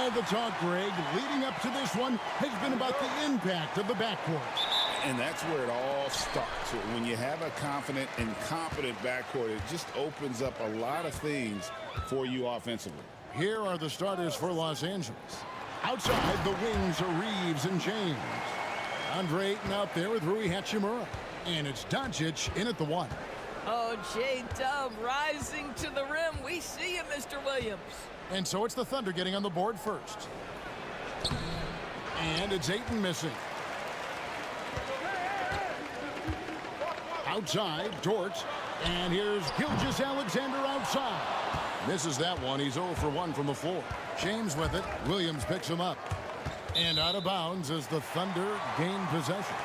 The talk, Greg, leading up to this one has been about the impact of the backcourt. And that's where it all starts. When you have a confident and competent backcourt, it just opens up a lot of things for you offensively. Here are the starters for Los Angeles. Outside, the wings are Reeves and James. Andre Ayton out there with Rui Hachimura. And it's Doncic in at the one. Oh, J-Dub rising to the rim. We see you, Mr. Williams. And so it's the Thunder getting on the board first. And it's Ayton missing. Outside, Dort. And here's Gilgeous-Alexander outside. Misses that one. He's 0 for 1 from the floor. James with it. Williams picks him up. And out of bounds as the Thunder gain possession.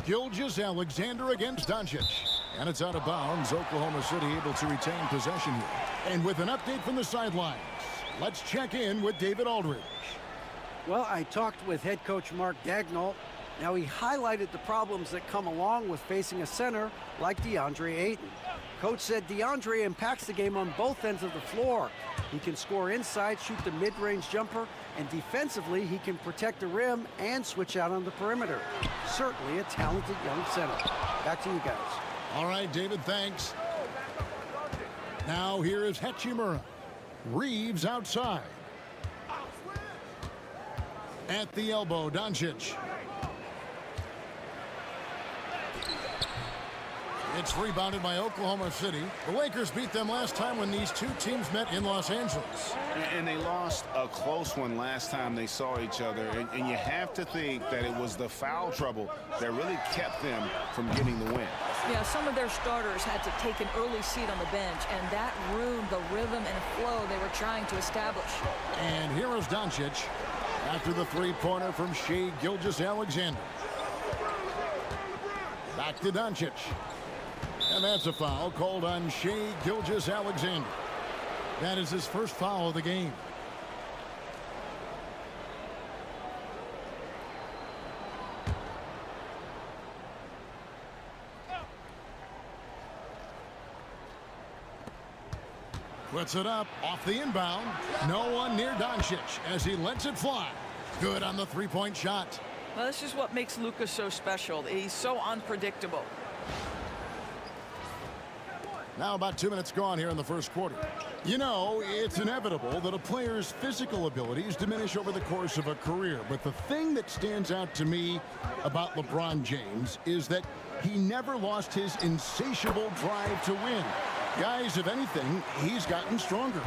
Gilgeous-Alexander against Doncic. And it's out of bounds. Oklahoma City able to retain possession here. And with an update from the sidelines, let's check in with David Aldridge. Well, I talked with head coach Mark Daigneault. Now, he highlighted the problems that come along with facing a center like DeAndre Ayton. Coach said DeAndre impacts the game on both ends of the floor. He can score inside, shoot the mid-range jumper, and defensively, he can protect the rim and switch out on the perimeter. Certainly a talented young center. Back to you guys. All right, David, thanks. Now here is Hachimura. Reeves outside. At the elbow, Doncic. It's rebounded by Oklahoma City. The Lakers beat them last time when these two teams met in Los Angeles. And they lost a close one last time they saw each other. And you have to think that it was the foul trouble that really kept them from getting the win. Yeah, some of their starters had to take an early seat on the bench, and that ruined the rhythm and flow they were trying to establish. And here is Doncic after the three-pointer from Shai Gilgeous-Alexander. Back to Doncic. And that's a foul called on Shai Gilgeous-Alexander. That is his first foul of the game. Puts it up off the inbound. No one near Doncic as he lets it fly. Good on the three-point shot. Well, this is what makes Luka so special. He's so unpredictable. Now about 2 minutes gone here in the first quarter. You know, it's inevitable that a player's physical abilities diminish over the course of a career. But the thing that stands out to me about LeBron James is that he never lost his insatiable drive to win. Guys, if anything, he's gotten stronger.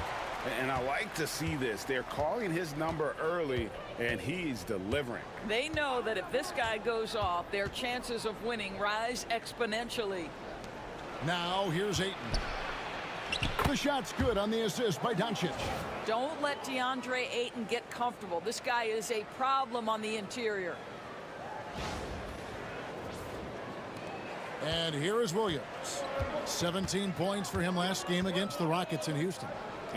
And I like to see this. They're calling his number early, and he's delivering. They know that if this guy goes off, their chances of winning rise exponentially. Now, here's Ayton. The shot's good on the assist by Doncic. Don't let DeAndre Ayton get comfortable. This guy is a problem on the interior. And here is Williams. 17 points for him last game against the Rockets in Houston.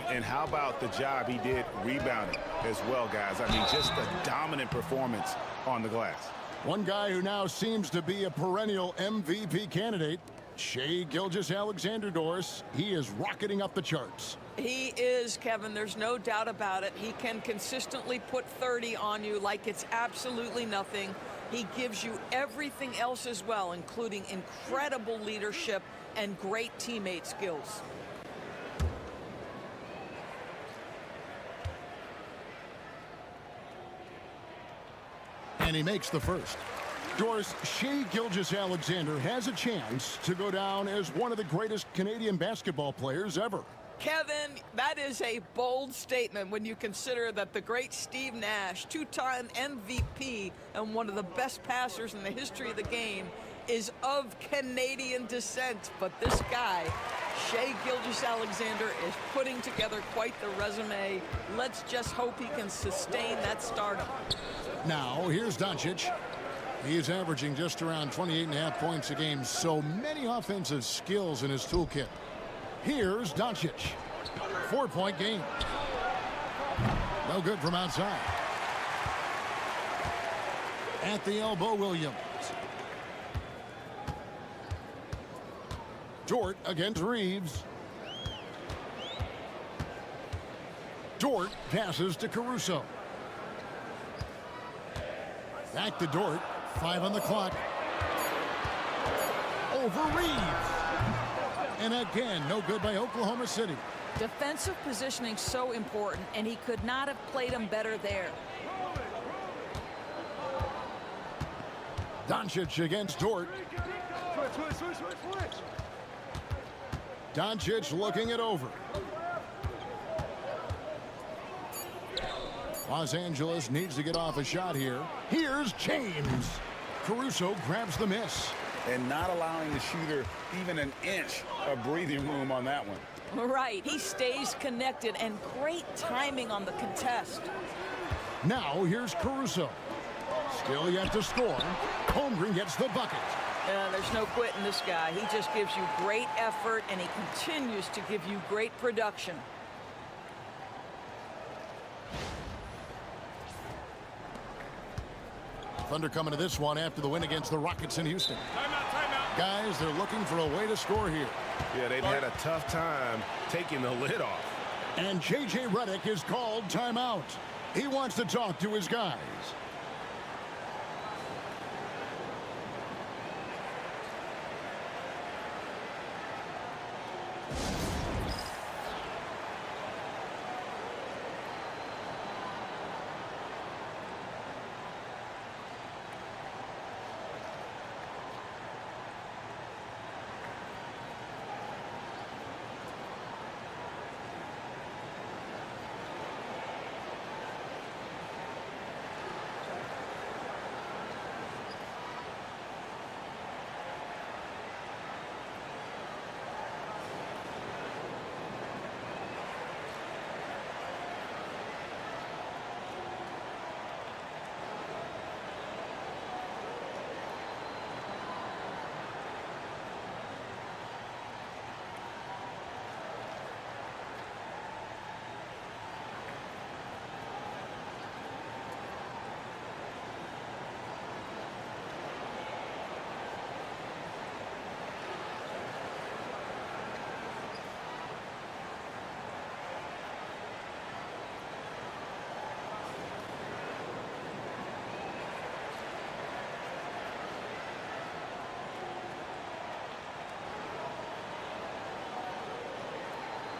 And how about the job he did rebounding as well, guys? I mean, just a dominant performance on the glass. One guy who now seems to be a perennial MVP candidate, Shai Gilgeous-Alexander, Doris. He is rocketing up the charts. He is, Kevin. There's no doubt about it. He can consistently put 30 on you like it's absolutely nothing. He gives you everything else as well, including incredible leadership and great teammate skills. And he makes the first. Doris, Shai Gilgeous-Alexander has a chance to go down as one of the greatest Canadian basketball players ever. Kevin, that is a bold statement when you consider that the great Steve Nash, two-time MVP and one of the best passers in the history of the game, is of Canadian descent. But this guy, Shai Gilgeous-Alexander, is putting together quite the resume. Let's just hope he can sustain that stardom. Now, here's Doncic. He is averaging just around 28.5 points a game, so many offensive skills in his toolkit. Here's Doncic. 4-point game. No good from outside. At the elbow, Williams. Dort against Reeves. Dort passes to Caruso. Back to Dort. 5 on the clock. Over Reeves. And again, no good by Oklahoma City. Defensive positioning so important, and he could not have played him better there. Doncic against Dort. Doncic looking it over. Los Angeles needs to get off a shot here. Here's James. Caruso grabs the miss. And not allowing the shooter even an inch of breathing room on that one. Right, he stays connected, and great timing on the contest. Now here's Caruso. Still yet to score. Holmgren gets the bucket. There's no quitting this guy. He just gives you great effort, and he continues to give you great production. Thunder coming to this one after the win against the Rockets in Houston. Timeout. Guys, they're looking for a way to score here. Yeah, they've had a tough time taking the lid off. And J.J. Redick is called timeout. He wants to talk to his guys.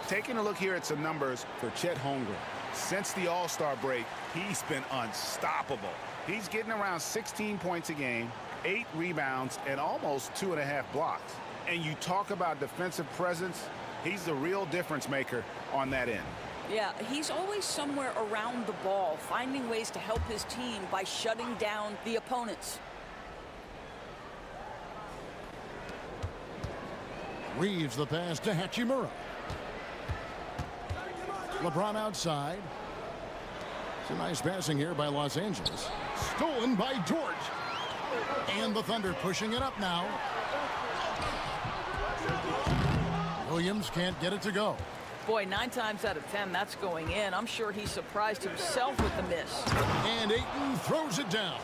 Taking a look here at some numbers for Chet Holmgren. Since the All-Star break, he's been unstoppable. He's getting around 16 points a game, 8 rebounds, and almost 2.5 blocks. And you talk about defensive presence, he's the real difference maker on that end. Yeah, he's always somewhere around the ball, finding ways to help his team by shutting down the opponents. Reeves the pass to Hachimura. LeBron outside. Some nice passing here by Los Angeles. Stolen by Dort. And the Thunder pushing it up now. Williams can't get it to go. Boy, 9 times out of 10, that's going in. I'm sure he surprised himself with the miss. And Ayton throws it down.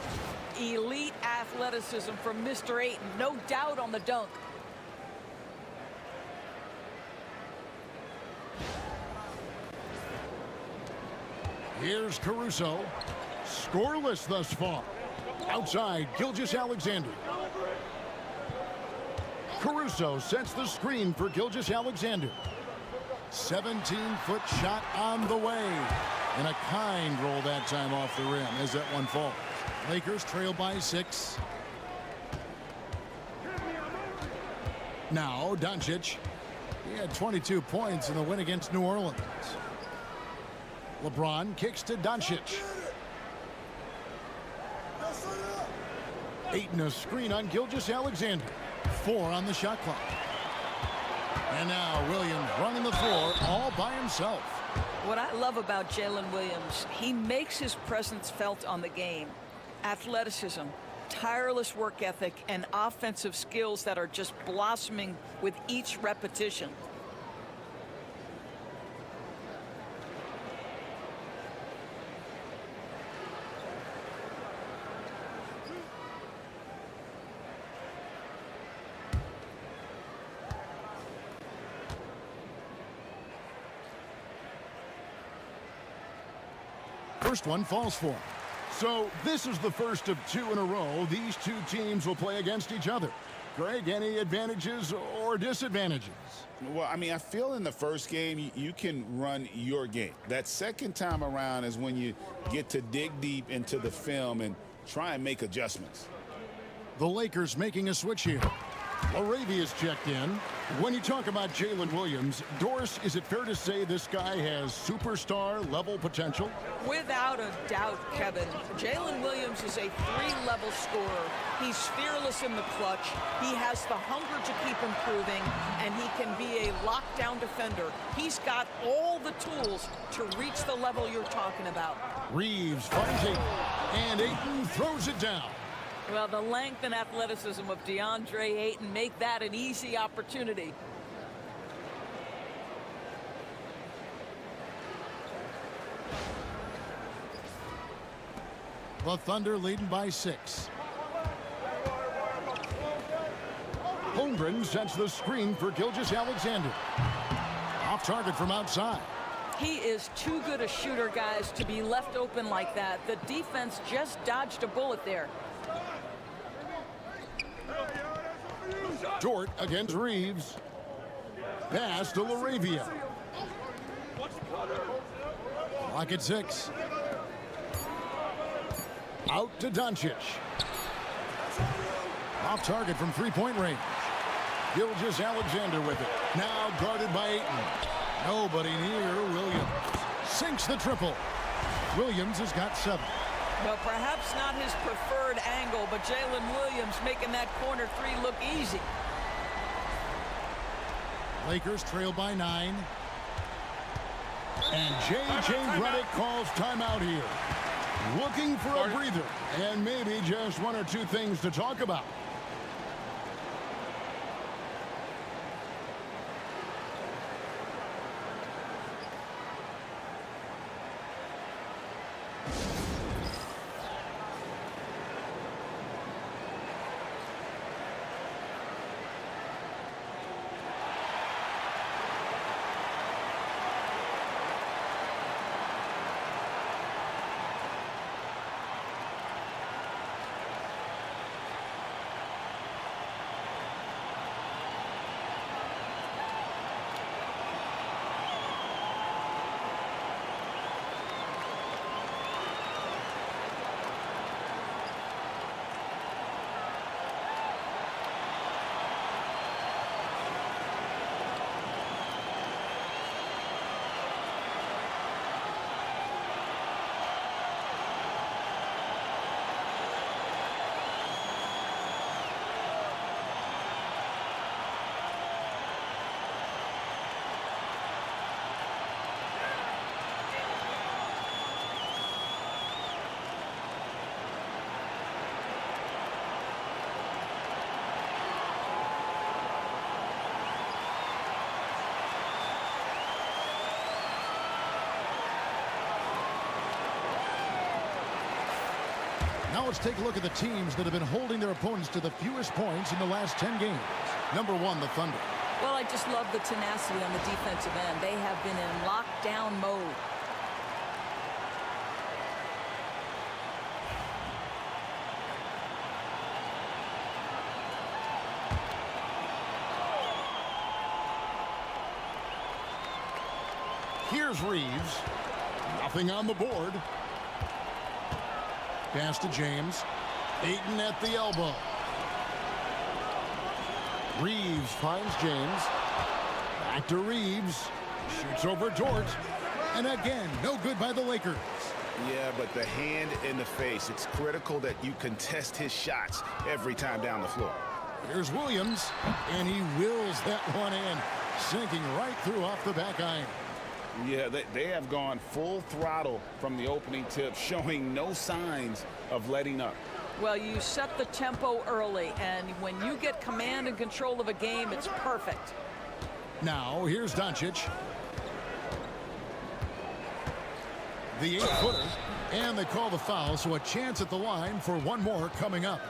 Elite athleticism from Mr. Ayton. No doubt on the dunk. Here's Caruso. Scoreless thus far. Outside, Gilgeous-Alexander. Caruso sets the screen for Gilgeous-Alexander. 17-foot shot on the way. And a kind roll that time off the rim as that one falls. Lakers trail by 6. Now, Doncic. He had 22 points in the win against New Orleans. LeBron kicks to Doncic. Ayton a screen on Gilgeous-Alexander. 4 on the shot clock. And now Williams running the floor all by himself. What I love about Jalen Williams, he makes his presence felt on the game. Athleticism, tireless work ethic, and offensive skills that are just blossoming with each repetition. first one falls for him. So this is the first of two in a row. These two teams will play against each other. Greg, any advantages or disadvantages? Well, I mean, I feel in the first game, you can run your game. That second time around is when you get to dig deep into the film and try and make adjustments. The Lakers making a switch here. Laravia's checked in. When you talk about Jalen Williams, Doris, is it fair to say this guy has superstar-level potential? Without a doubt, Kevin. Jalen Williams is a three-level scorer. He's fearless in the clutch. He has the hunger to keep improving, and he can be a lockdown defender. He's got all the tools to reach the level you're talking about. Reeves finds Ayton, and Ayton throws it down. Well, the length and athleticism of DeAndre Ayton make that an easy opportunity. The Thunder leading by 6. Holmgren sets the screen for Gilgeous-Alexander. Off target from outside. He is too good a shooter, guys, to be left open like that. The defense just dodged a bullet there. Dort against Reeves. Pass to Laravia. Clock at 6. Out to Doncic. Off target from three-point range. Gilgeous-Alexander with it. Now guarded by Ayton. Nobody near Williams. Sinks the triple. Williams has got 7. Well, perhaps not his preferred angle, but Jalen Williams making that corner three look easy. Lakers trail by 9. And J.J. Redick calls timeout here. Looking for a breather and maybe just one or two things to talk about. Now let's take a look at the teams that have been holding their opponents to the fewest points in the last 10 games. Number 1, the Thunder. Well, I just love the tenacity on the defensive end. They have been in lockdown mode. Here's Reeves. Nothing on the board. Pass to James. Ayton at the elbow. Reeves finds James. Back to Reeves. Shoots over Dort. And again, no good by the Lakers. Yeah, but the hand in the face, it's critical that you contest his shots every time down the floor. Here's Williams, and he wills that one in, sinking right through off the back iron. Yeah, they have gone full throttle from the opening tip, showing no signs of letting up. Well, you set the tempo early, and when you get command and control of a game, it's perfect. Now, here's Doncic. The 8-footer, and they call the foul, so a chance at the line for one more coming up.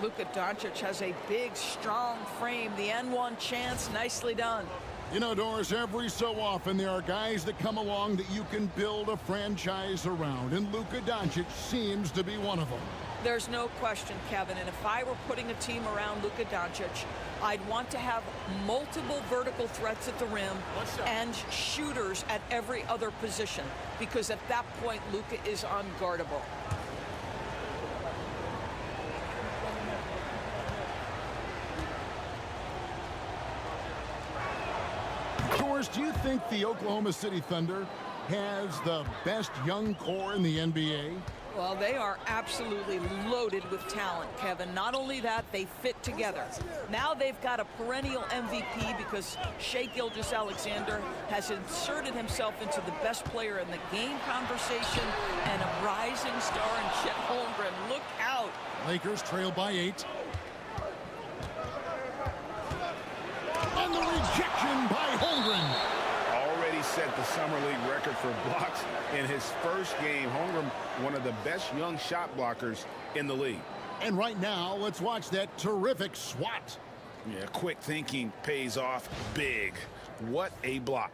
Luka Doncic has a big, strong frame. The N1 chance, nicely done. You know, Doris, every so often there are guys that come along that you can build a franchise around, and Luka Doncic seems to be one of them. There's no question, Kevin, and if I were putting a team around Luka Doncic, I'd want to have multiple vertical threats at the rim and shooters at every other position, because at that point, Luka is unguardable. Doris, do you think the Oklahoma City Thunder has the best young core in the NBA? Well, they are absolutely loaded with talent, Kevin. Not only that, they fit together. Now they've got a perennial MVP because Shai Gilgeous-Alexander has inserted himself into the best player in the game conversation and a rising star in Chet Holmgren. Look out. Lakers trail by 8. And the rejection by Holmgren. Already set the Summer League record for blocks in his first game. Holmgren, one of the best young shot blockers in the league. And right now, let's watch that terrific swat. Yeah, quick thinking pays off big. What a block.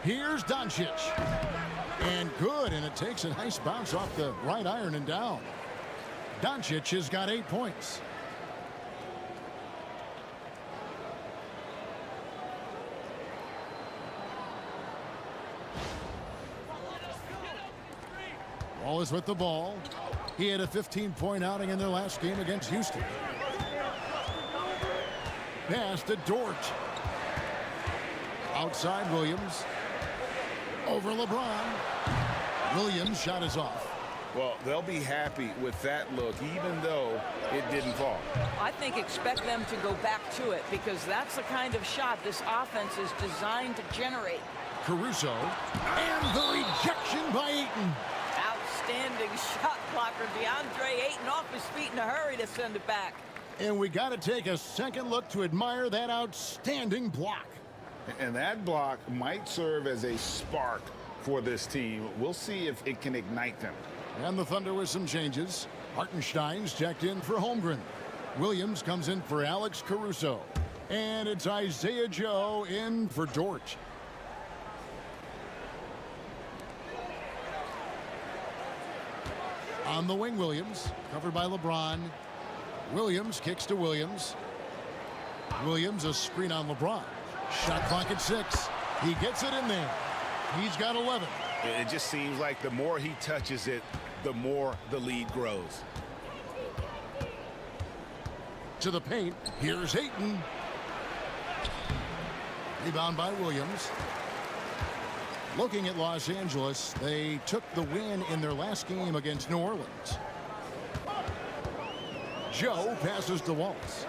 Here's Doncic. And good, and it takes a nice bounce off the right iron and down. Doncic has got 8 points. Wallace with the ball. He had a 15-point outing in their last game against Houston. Pass to Dort. Outside Williams. Over LeBron. Williams' shot is off. Well, they'll be happy with that look, even though it didn't fall. I think expect them to go back to it because that's the kind of shot this offense is designed to generate. Caruso. And the rejection by Ayton. Outstanding shot blocker. DeAndre Ayton off his feet in a hurry to send it back. And we got to take a second look to admire that outstanding block. And that block might serve as a spark for this team. We'll see if it can ignite them. And the Thunder with some changes. Hartenstein's checked in for Holmgren. Williams comes in for Alex Caruso. And it's Isaiah Joe in for Dort. On the wing, Williams, covered by LeBron. Williams kicks to Williams. Williams, a screen on LeBron. Shot clock at 6. He gets it in there. He's got 11. It just seems like the more he touches it, the more the lead grows. To the paint. Here's Ayton. Rebound by Williams. Looking at Los Angeles, they took the win in their last game against New Orleans. Joe passes to Wallace.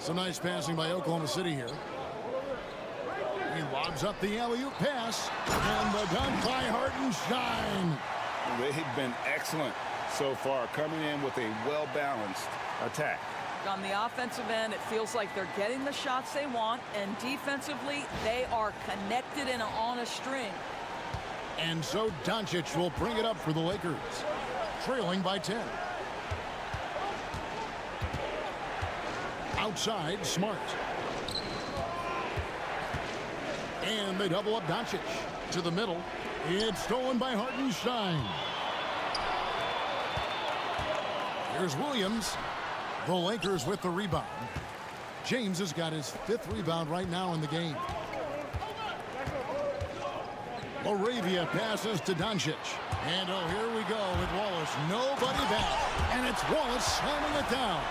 Some nice passing by Oklahoma City here. He lobs up the alley-oop pass. And the dunk by Hartenstein. They've been excellent so far, coming in with a well-balanced attack. On the offensive end, it feels like they're getting the shots they want, and defensively, they are connected and on a string. And so Doncic will bring it up for the Lakers, trailing by 10. Outside, Smart. And they double up Doncic to the middle. It's stolen by Hartenstein. Here's Williams. The Lakers with the rebound. James has got his 5th rebound right now in the game. Laravia passes to Doncic. And oh, here we go with Wallace. Nobody back. And it's Wallace slamming it down.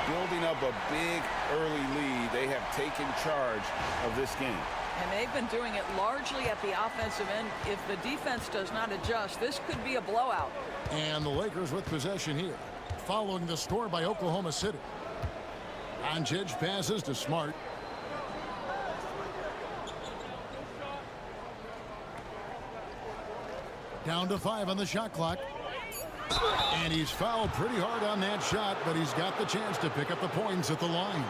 Building up a big early lead. They have taken charge of this game. And they've been doing it largely at the offensive end. If the defense does not adjust, this could be a blowout. And the Lakers with possession here, following the score by Oklahoma City. Doncic passes to Smart. Down to 5 on the shot clock. And he's fouled pretty hard on that shot, but he's got the chance to pick up the points at the line.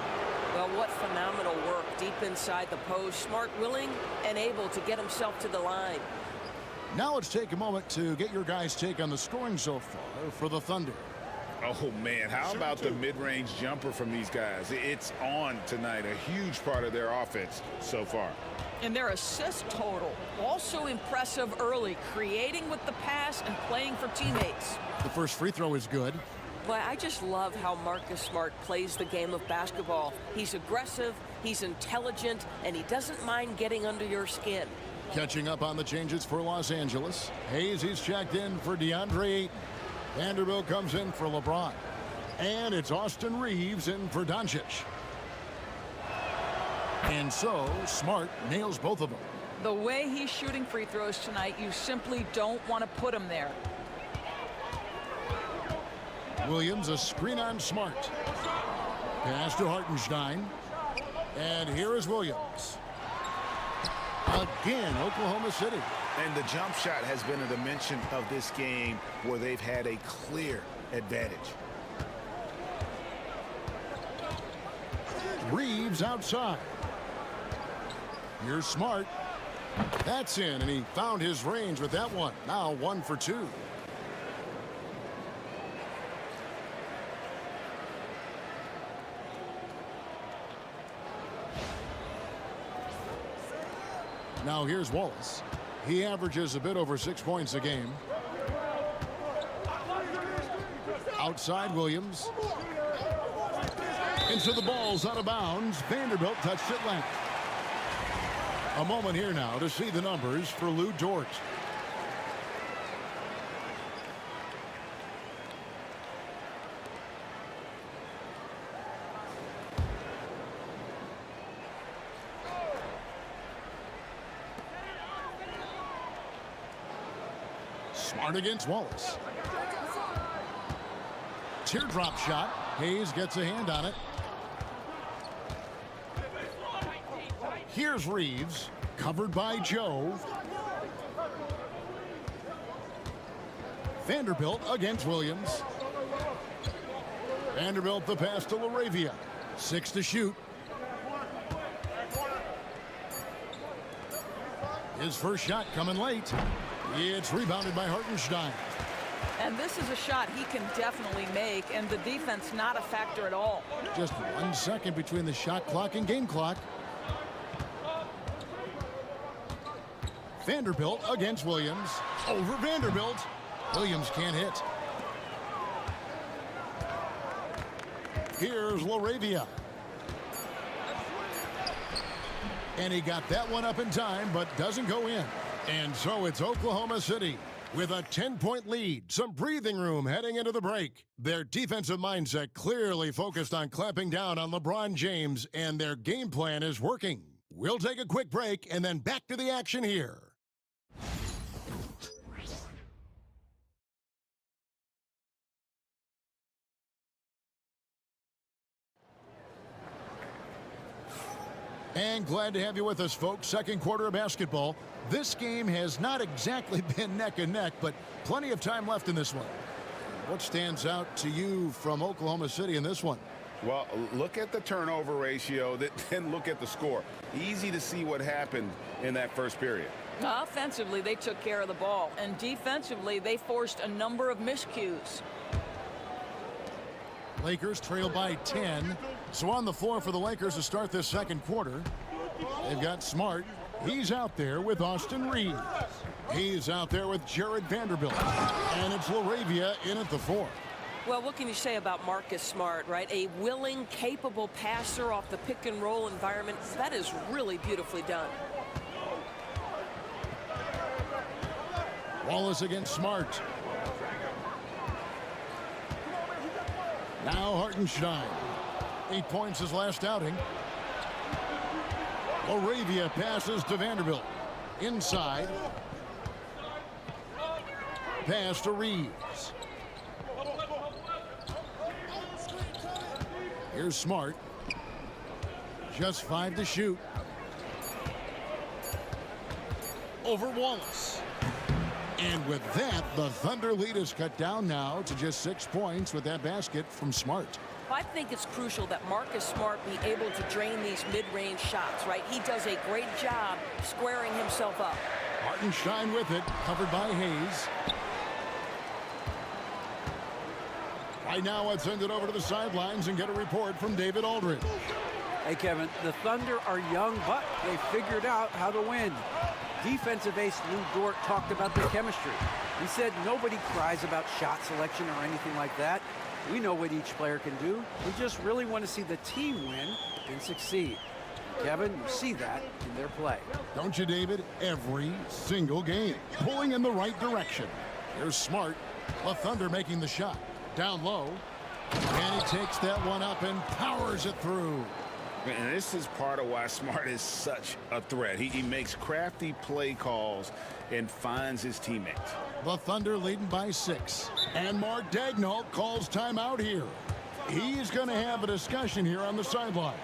Well, what phenomenal work deep inside the post. Smart, willing, and able to get himself to the line. Now let's take a moment to get your guys' take on the scoring so far for the Thunder. Oh, man, how about the mid-range jumper from these guys? It's on tonight, a huge part of their offense so far. And their assist total, also impressive early, creating with the pass and playing for teammates. The first free throw is good. Boy, I just love how Marcus Smart plays the game of basketball. He's aggressive, he's intelligent, and he doesn't mind getting under your skin. Catching up on the changes for Los Angeles. Hayes, he's checked in for DeAndre Ayton. Vanderbilt comes in for LeBron. And it's Austin Reeves in for Doncic. And so, Smart nails both of them. The way he's shooting free throws tonight, you simply don't want to put him there. Williams, a screen on Smart. Pass to Hartenstein. And here is Williams. Again, Oklahoma City. And the jump shot has been a dimension of this game where they've had a clear advantage. Reeves outside. Here's Smart. That's in, and he found his range with that one. Now 1 for 2. Now here's Wallace. He averages a bit over 6 points a game. Outside Williams. And so the ball's out of bounds. Vanderbilt touched it left. A moment here now to see the numbers for Lou Dort. Smart against Wallace. Teardrop shot. Hayes gets a hand on it. Here's Reeves, covered by Joe. Vanderbilt against Williams. Vanderbilt the pass to LaRavia. 6 to shoot. His first shot coming late. It's rebounded by Hartenstein. And this is a shot he can definitely make, and the defense not a factor at all. Just 1 second between the shot clock and game clock. Vanderbilt against Williams. Over Vanderbilt. Williams can't hit. Here's LaRavia. And he got that one up in time, but doesn't go in. And so it's Oklahoma City with a 10-point lead. Some breathing room heading into the break. Their defensive mindset clearly focused on clamping down on LeBron James, and their game plan is working. We'll take a quick break and then back to the action here. And glad to have you with us, folks. Second quarter of basketball. This game has not exactly been neck and neck, but plenty of time left in this one. What stands out to you from Oklahoma City in this one? Well, look at the turnover ratio, then look at the score. Easy to see what happened in that first period. Offensively, they took care of the ball, and defensively, they forced a number of miscues. Lakers trail by 10. So on the floor for the Lakers to start this second quarter. They've got Smart. He's out there with Austin Reeves. He's out there with Jared Vanderbilt. And it's LaRavia in at the 4. Well, what can you say about Marcus Smart, right? A willing, capable passer off the pick and roll environment. That is really beautifully done. Wallace against Smart. Now Hartenstein. 8 points his last outing. LaRavia passes to Vanderbilt. Inside. Pass to Reeves. Here's Smart. Just 5 to shoot. Over Wallace. And with that, the Thunder lead is cut down now to just 6 points with that basket from Smart. I think it's crucial that Marcus Smart be able to drain these mid-range shots, right? He does a great job squaring himself up. Hartenstein with it, covered by Hayes. Right now, let's send it over to the sidelines and get a report from David Aldridge. Hey, Kevin, the Thunder are young, but they figured out how to win. Defensive ace Lou Dort talked about their chemistry. He said nobody cries about shot selection or anything like that. We know what each player can do. We just really want to see the team win and succeed. Kevin, you see that in their play. Don't you, David? Every single game, pulling in the right direction. Here's Smart. The Thunder making the shot. Down low. And he takes that one up and powers it through. And this is part of why Smart is such a threat. He makes crafty play calls and finds his teammates. The Thunder leading by 6. And Mark Daigneault calls timeout here. He's going to have a discussion here on the sideline.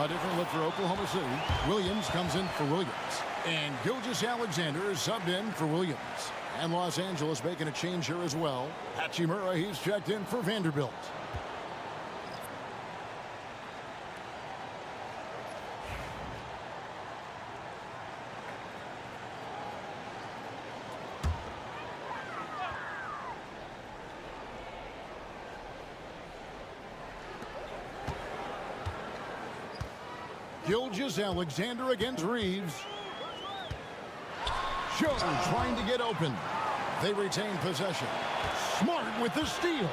A different look for Oklahoma City. Williams comes in for Williams. And Gilgeous-Alexander is subbed in for Williams. And Los Angeles making a change here as well. Hachimura, he's checked in for Vanderbilt. Gilgeous-Alexander against Reeves. Joe trying to get open. They retain possession. Smart with the steal.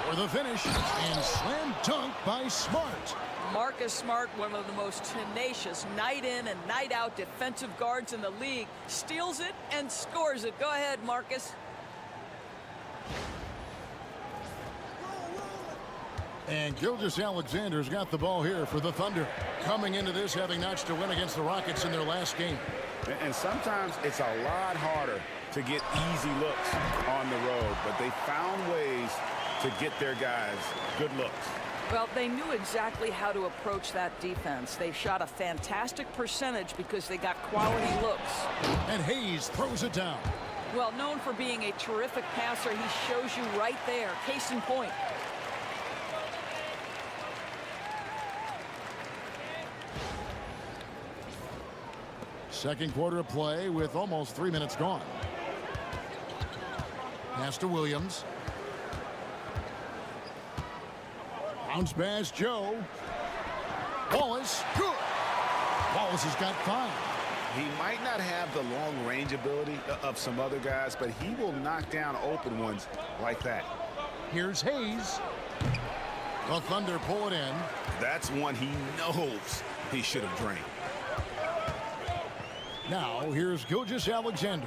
For the finish, and slam dunk by Smart. Marcus Smart, one of the most tenacious night in and night out defensive guards in the league, steals it and scores it. Go ahead, Marcus. And Gilgeous-Alexander's got the ball here for the Thunder. Coming into this having notched a win against the Rockets in their last game. And sometimes it's a lot harder to get easy looks on the road, but they found ways to get their guys good looks. Well, they knew exactly how to approach that defense. They shot a fantastic percentage because they got quality looks. And Hayes throws it down. Well, known for being a terrific passer, he shows you right there. Case in point. Second quarter of play with almost 3 minutes gone. Pass to Williams. Bounce pass, Joe. Wallace, good. Wallace has got 5. He might not have the long range ability of some other guys, but he will knock down open ones like that. Here's Hayes. The Thunder pull it in. That's one he knows he should have drained. Now, here's Gilgeous-Alexander.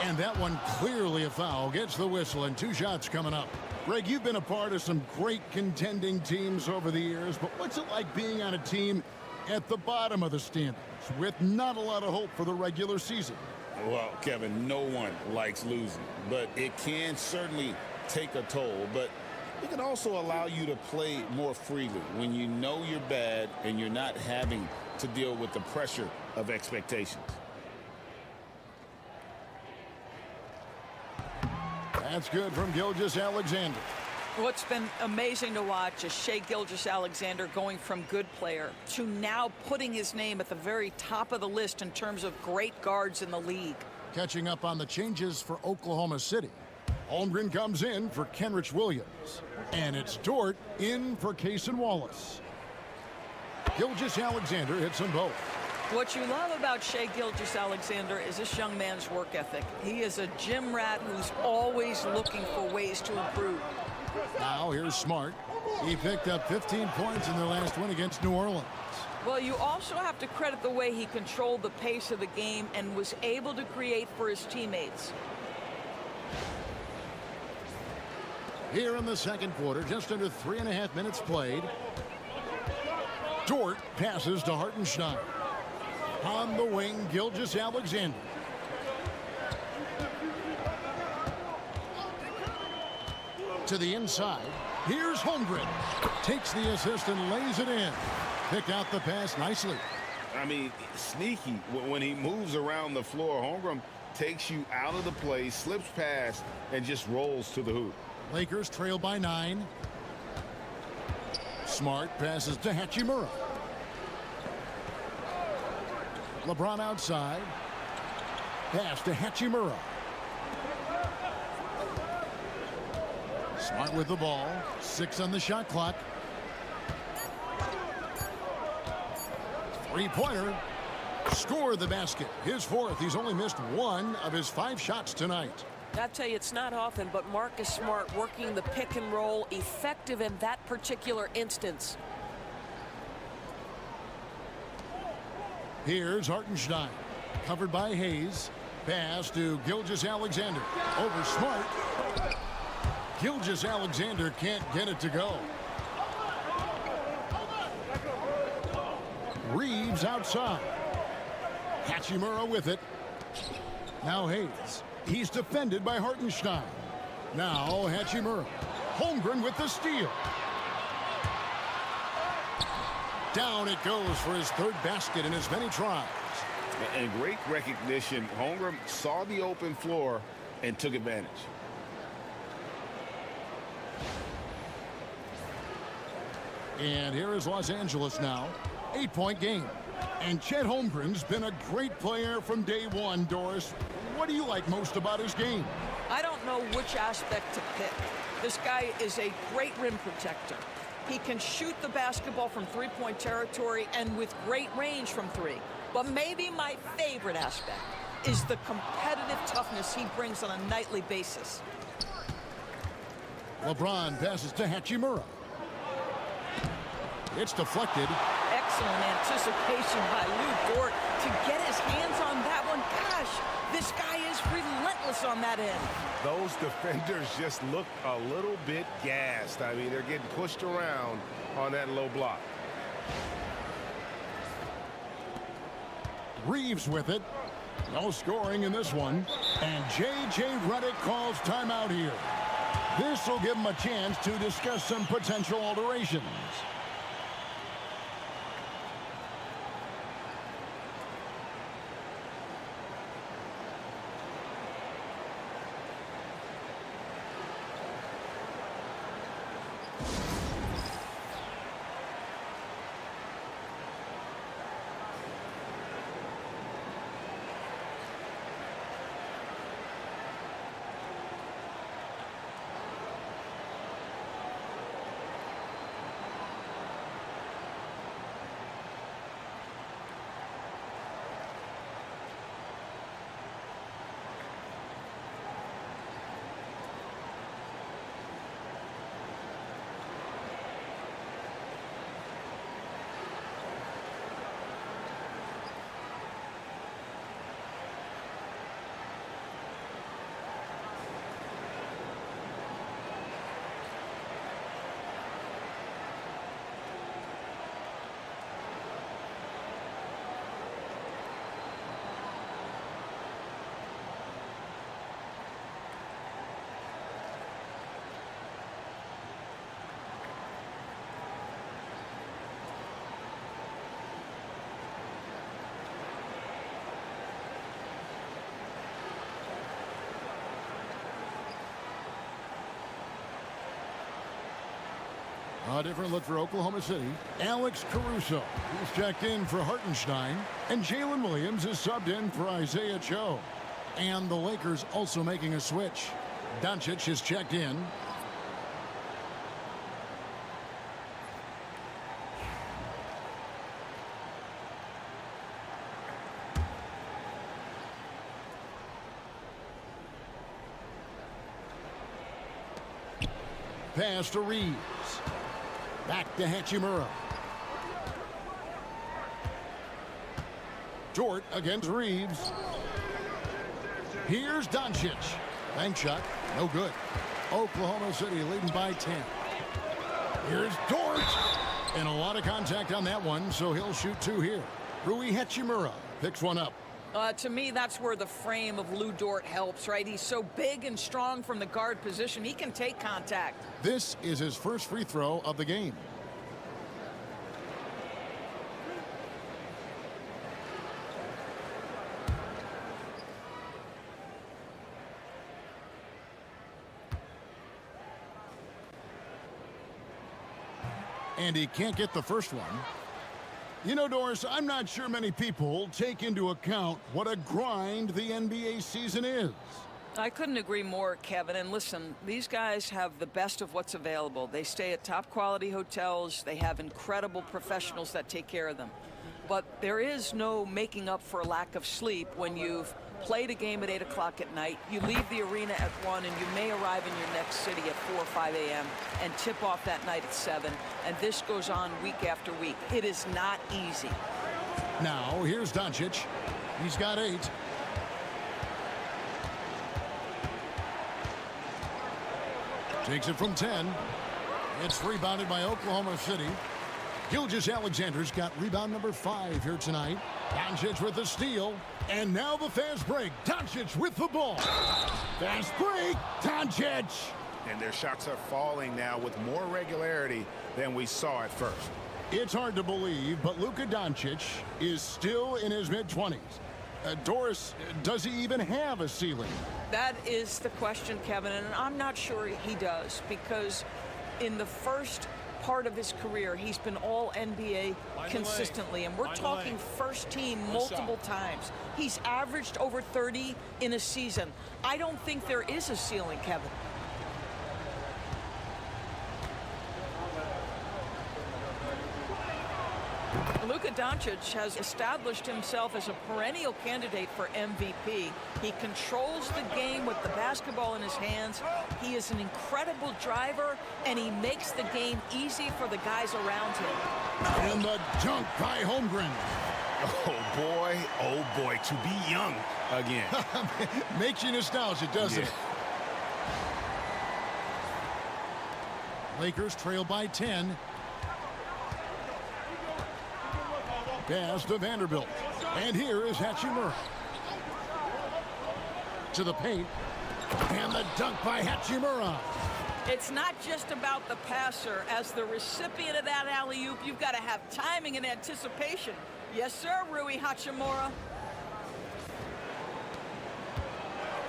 And that one clearly a foul. Gets the whistle and 2 shots coming up. Greg, you've been a part of some great contending teams over the years, but what's it like being on a team at the bottom of the standings with not a lot of hope for the regular season? Well, Kevin, no one likes losing, but it can certainly take a toll. But It can also allow you to play more freely when you know you're bad and you're not having to deal with the pressure of expectations. That's good from Gilgeous-Alexander. What's been amazing to watch is Shai Gilgeous-Alexander going from good player to now putting his name at the very top of the list in terms of great guards in the league. Catching up on the changes for Oklahoma City. Holmgren comes in for Kenrich Williams. And it's Dort in for Cason Wallace. Gilgeous-Alexander hits them both. What you love about Shai Gilgeous-Alexander is this young man's work ethic. He is a gym rat who's always looking for ways to improve. Now here's Smart. He picked up 15 points in their last win against New Orleans. Well, you also have to credit the way he controlled the pace of the game and was able to create for his teammates. Here in the second quarter, just under 3.5 minutes played. Dort passes to Hartenstein. On the wing, Gilgeous-Alexander. To the inside. Here's Holmgren. Takes the assist and lays it in. Pick out the pass nicely. I mean, sneaky. When he moves around the floor, Holmgren takes you out of the play, slips past, and just rolls to the hoop. Lakers trail by 9. Smart passes to Hachimura. LeBron outside. Pass to Hachimura. Smart with the ball. 6 on the shot clock. Three-pointer. Score the basket. His fourth. He's only missed 1 of his 5 shots tonight. I tell you, it's not often, but Marcus Smart working the pick and roll, effective in that particular instance. Here's Hartenstein. Covered by Hayes. Pass to Gilgeous-Alexander. Over Smart. Gilgeous-Alexander can't get it to go. Reeves outside. Hachimura with it. Now Hayes. He's defended by Hartenstein. Now Hachimura. Holmgren with the steal. Down it goes for his 3rd basket in as many tries. And great recognition. Holmgren saw the open floor and took advantage. And here is Los Angeles now. 8-point game. And Chet Holmgren's been a great player from day one, Doris. What do you like most about his game? I don't know which aspect to pick. This guy is a great rim protector. He can shoot the basketball from three-point territory and with great range from 3. But maybe my favorite aspect is the competitive toughness he brings on a nightly basis. LeBron passes to Hachimura. It's deflected. Excellent anticipation by Lou Dort to get his hands on that one. Gosh, this guy is relentless on that end. Those defenders just look a little bit gassed. I mean, they're getting pushed around on that low block. Reeves with it. No scoring in this one. And J.J. Redick calls timeout here. This will give him a chance to discuss some potential alterations. A different look for Oklahoma City. Alex Caruso, he's checked in for Hartenstein. And Jalen Williams is subbed in for Isaiah Cho. And the Lakers also making a switch. Doncic is checked in. Pass to Reeves. Back to Hachimura. Dort against Reeves. Here's Doncic. Bank shot. No good. Oklahoma City leading by 10. Here's Dort. And a lot of contact on that one, so he'll shoot 2 here. Rui Hachimura picks one up. To me, that's where the frame of Lou Dort helps, right? He's so big and strong from the guard position. He can take contact. This is his first free throw of the game. And he can't get the first one. You know, Doris, I'm not sure many people take into account what a grind the NBA season is. I couldn't agree more, Kevin. And listen, these guys have the best of what's available. They stay at top quality hotels. They have incredible professionals that take care of them. But there is no making up for a lack of sleep when you've played a game at 8 o'clock at night. You leave the arena at 1, and you may arrive in your next city at 4 or 5 a.m. and tip off that night at 7. And this goes on week after week. It is not easy. Now, here's Doncic. He's got 8. Takes it from 10. It's rebounded by Oklahoma City. Gilgeous-Alexander's got rebound number 5 here tonight. Doncic with the steal. And now the fast break. Doncic with the ball. Fast break. Doncic. And their shots are falling now with more regularity than we saw at first. It's hard to believe, but Luka Doncic is still in his mid-20s. Doris, does he even have a ceiling? That is the question, Kevin, and I'm not sure he does, because in the first part of his career, he's been all NBA consistently, and we're talking first team multiple times. He's averaged over 30 in a season. I don't think there is a ceiling, Kevin. Luka Doncic has established himself as a perennial candidate for MVP. He controls the game with the basketball in his hands. He is an incredible driver, and he makes the game easy for the guys around him. And the dunk by Holmgren. Oh boy, to be young again. Makes you nostalgic, doesn't it? Lakers trail by 10. Pass to Vanderbilt. And here is Hachimura. To the paint. And the dunk by Hachimura. It's not just about the passer. As the recipient of that alley-oop, you've got to have timing and anticipation. Yes, sir, Rui Hachimura.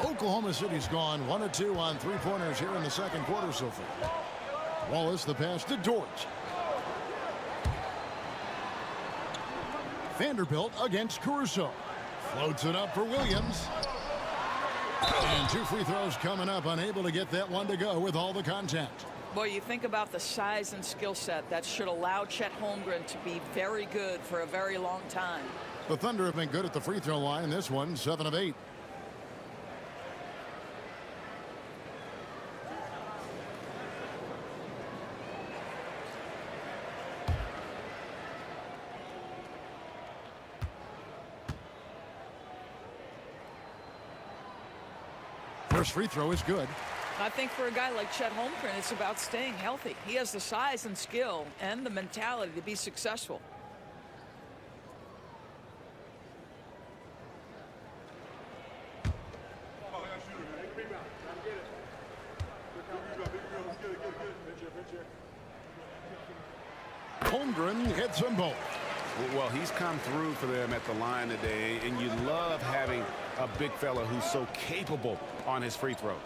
Oklahoma City's gone 1 of 2 on 3-pointers here in the second quarter so far. Wallace the pass to Dort. Vanderbilt against Caruso. Floats it up for Williams. And 2 free throws coming up, unable to get that one to go with all the contact. Boy, you think about the size and skill set that should allow Chet Holmgren to be very good for a very long time. The Thunder have been good at the free throw line. This one, 7 of 8. First free throw is good. I think for a guy like Chet Holmgren, it's about staying healthy. He has the size and skill and the mentality to be successful. Holmgren hits them both. Well, he's come through for them at the line today, and you love having a big fella who's so capable on his free throws.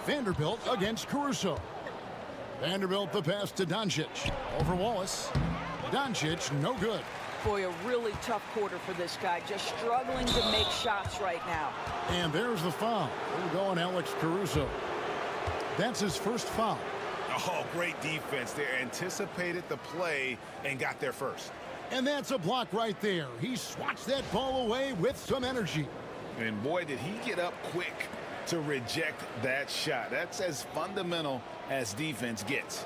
Vanderbilt against Caruso. Vanderbilt the pass to Doncic. Over Wallace. Doncic, no good. Boy, a really tough quarter for this guy. Just struggling to make shots right now. And there's the foul. We're going Alex Caruso. That's his first foul. Oh, great defense there. Anticipated the play and got there first. And that's a block right there. He swats that ball away with some energy. And boy, did he get up quick to reject that shot. That's as fundamental as defense gets.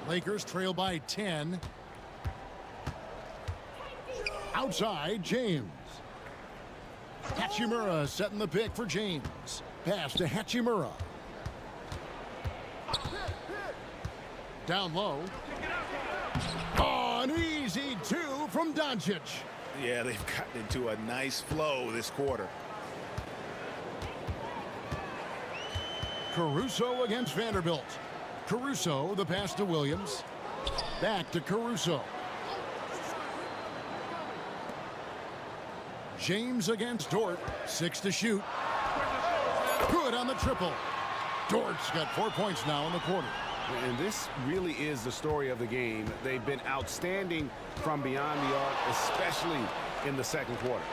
Lakers trail by 10. Outside, James. Hachimura setting the pick for James. Pass to Hachimura. Down low. Oh, an easy two from Doncic. Yeah, they've gotten into a nice flow this quarter. Caruso against Vanderbilt. Caruso, the pass to Williams. Back to Caruso. James against Dort. 6 to shoot. Good on the triple. Dort's got 4 points now in the quarter. And this really is the story of the game. They've been outstanding from beyond the arc, especially in the second quarter.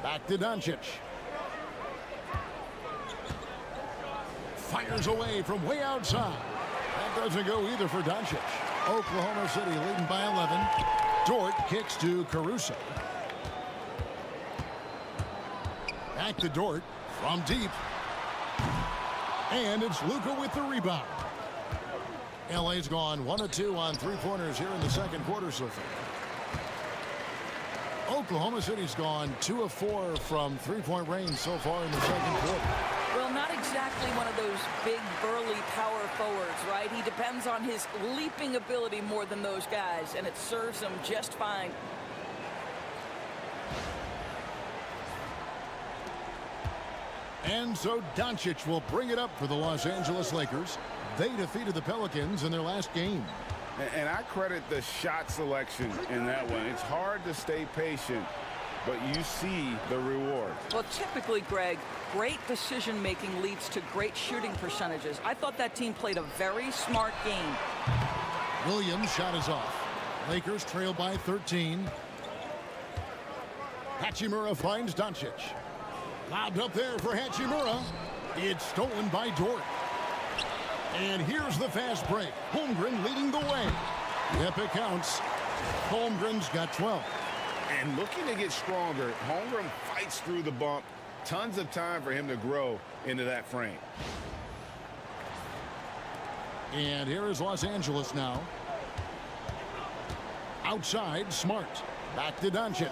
Back to Doncic. Fires away from way outside. That doesn't go either for Doncic. Oklahoma City leading by 11. Dort kicks to Caruso. Back to Dort from deep. And it's Luka with the rebound. LA's gone 1 of 2 on three-pointers here in the second quarter so far. Oklahoma City's gone 2 of 4 from three-point range so far in the second quarter. Well, not exactly one of those big, burly power forwards, right? He depends on his leaping ability more than those guys, and it serves him just fine. And so Doncic will bring it up for the Los Angeles Lakers. They defeated the Pelicans in their last game. And I credit the shot selection in that one. It's hard to stay patient, but you see the reward. Well, typically, Greg, great decision-making leads to great shooting percentages. I thought that team played a very smart game. Williams' shot is off. Lakers trail by 13. Hachimura finds Doncic. Lobbed up there for Hachimura. It's stolen by Dort. And here's the fast break. Holmgren leading the way. Yep, it counts. Holmgren's got 12. And looking to get stronger, Holmgren fights through the bump. Tons of time for him to grow into that frame. And here is Los Angeles now. Outside, Smart. Back to Doncic.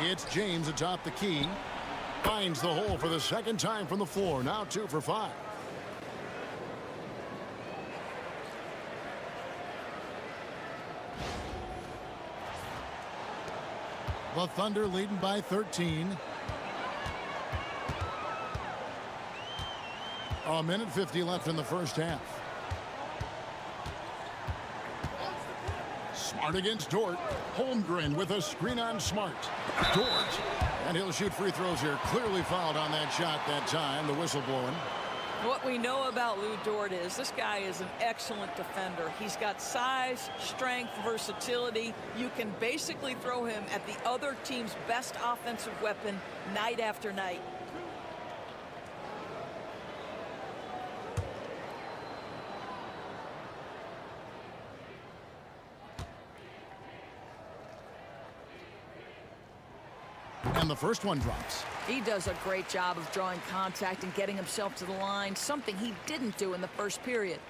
It's James atop the key. Finds the hole for the second time from the floor. Now 2 for 5. The Thunder leading by 13. A minute 50 left in the first half. Smart against Dort. Holmgren with a screen on Smart. Dort. And he'll shoot free throws here. Clearly fouled on that shot that time. The whistle blowing. What we know about Lou Dort is this guy is an excellent defender. He's got size, strength, versatility. You can basically throw him at the other team's best offensive weapon night after night. And the first one drops. He does a great job of drawing contact and getting himself to the line, something he didn't do in the first period.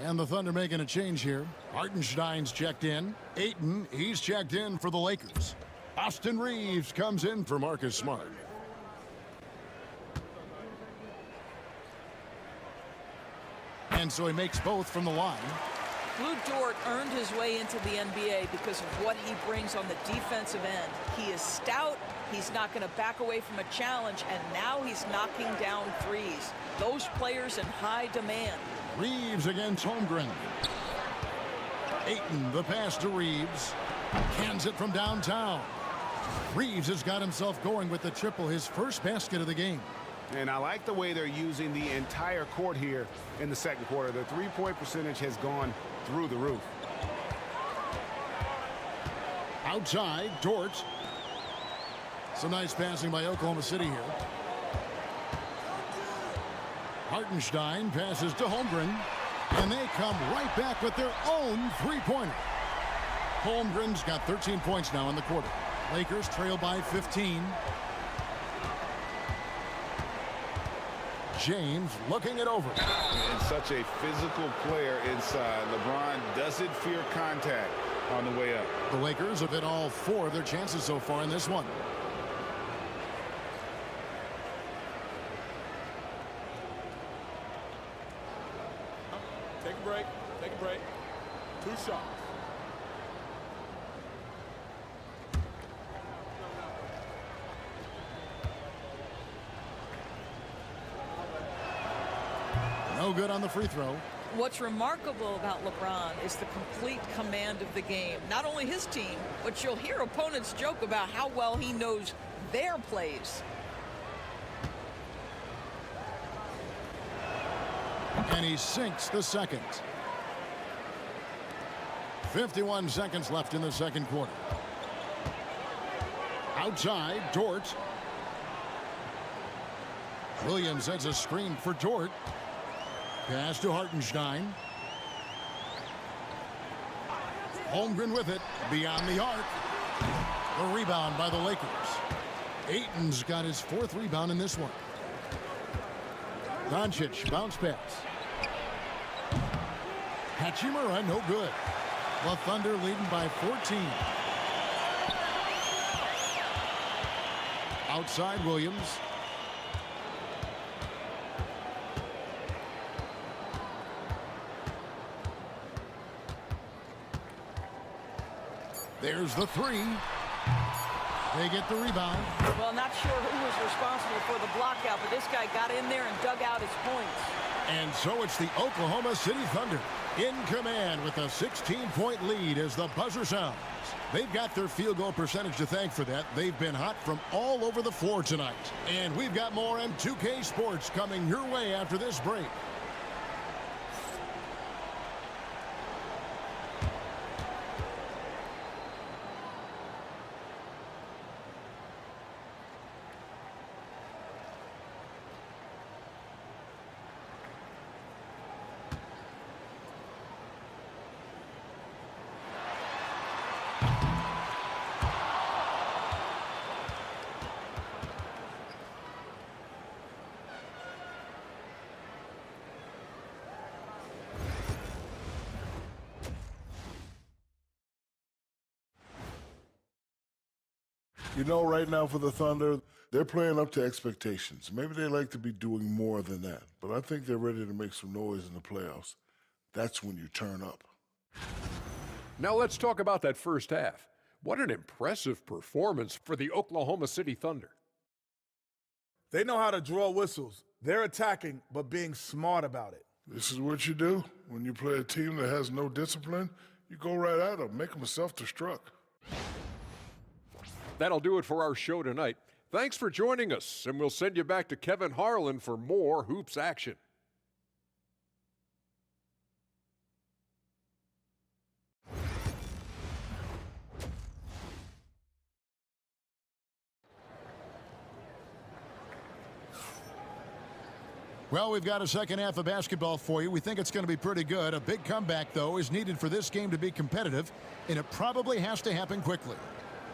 And the Thunder making a change here. Hartenstein's checked in. Ayton, he's checked in for the Lakers. Austin Reeves comes in for Marcus Smart. And so he makes both from the line. Lou Dort earned his way into the NBA because of what he brings on the defensive end. He is stout, he's not going to back away from a challenge, and now he's knocking down threes. Those players in high demand. Reeves against Holmgren. Ayton, the pass to Reeves. Cans it from downtown. Reeves has got himself going with the triple, his first basket of the game. And I like the way they're using the entire court here in the second quarter. The three-point percentage has gone through the roof. Outside, Dort. Some nice passing by Oklahoma City here. Hartenstein passes to Holmgren. And they come right back with their own three-pointer. Holmgren's got 13 points now in the quarter. Lakers trail by 15. James looking it over. And such a physical player inside. LeBron doesn't fear contact on the way up. The Lakers have hit all 4 of their chances so far in this one. Take a break. Take a break. 2 shots. No good on the free throw. What's remarkable about LeBron is the complete command of the game. Not only his team, but you'll hear opponents joke about how well he knows their plays. And he sinks the second. 51 seconds left in the second quarter. Outside, Dort. Williams sets a screen for Dort. Pass to Hartenstein. Holmgren with it beyond the arc. The rebound by the Lakers. Ayton's got his 4th rebound in this one. Doncic bounce pass. Hachimura no good. The Thunder leading by 14. Outside Williams. There's the 3. They get the rebound. Well, not sure who was responsible for the block out, but this guy got in there and dug out his points. And so it's the Oklahoma City Thunder in command with a 16-point lead as the buzzer sounds. They've got their field goal percentage to thank for that. They've been hot from all over the floor tonight. And we've got more M2K Sports coming your way after this break. You know, right now for the Thunder, they're playing up to expectations. Maybe they like to be doing more than that, but I think they're ready to make some noise in the playoffs. That's when you turn up. Now let's talk about that first half. What an impressive performance for the Oklahoma City Thunder. They know how to draw whistles. They're attacking, but being smart about it. This is what you do. When you play a team that has no discipline, you go right at them, make them self-destruct. That'll do it for our show tonight. Thanks for joining us, and we'll send you back to Kevin Harlan for more hoops action. Well, we've got a second half of basketball for you. We think it's going to be pretty good. A big comeback, though, is needed for this game to be competitive, and it probably has to happen quickly.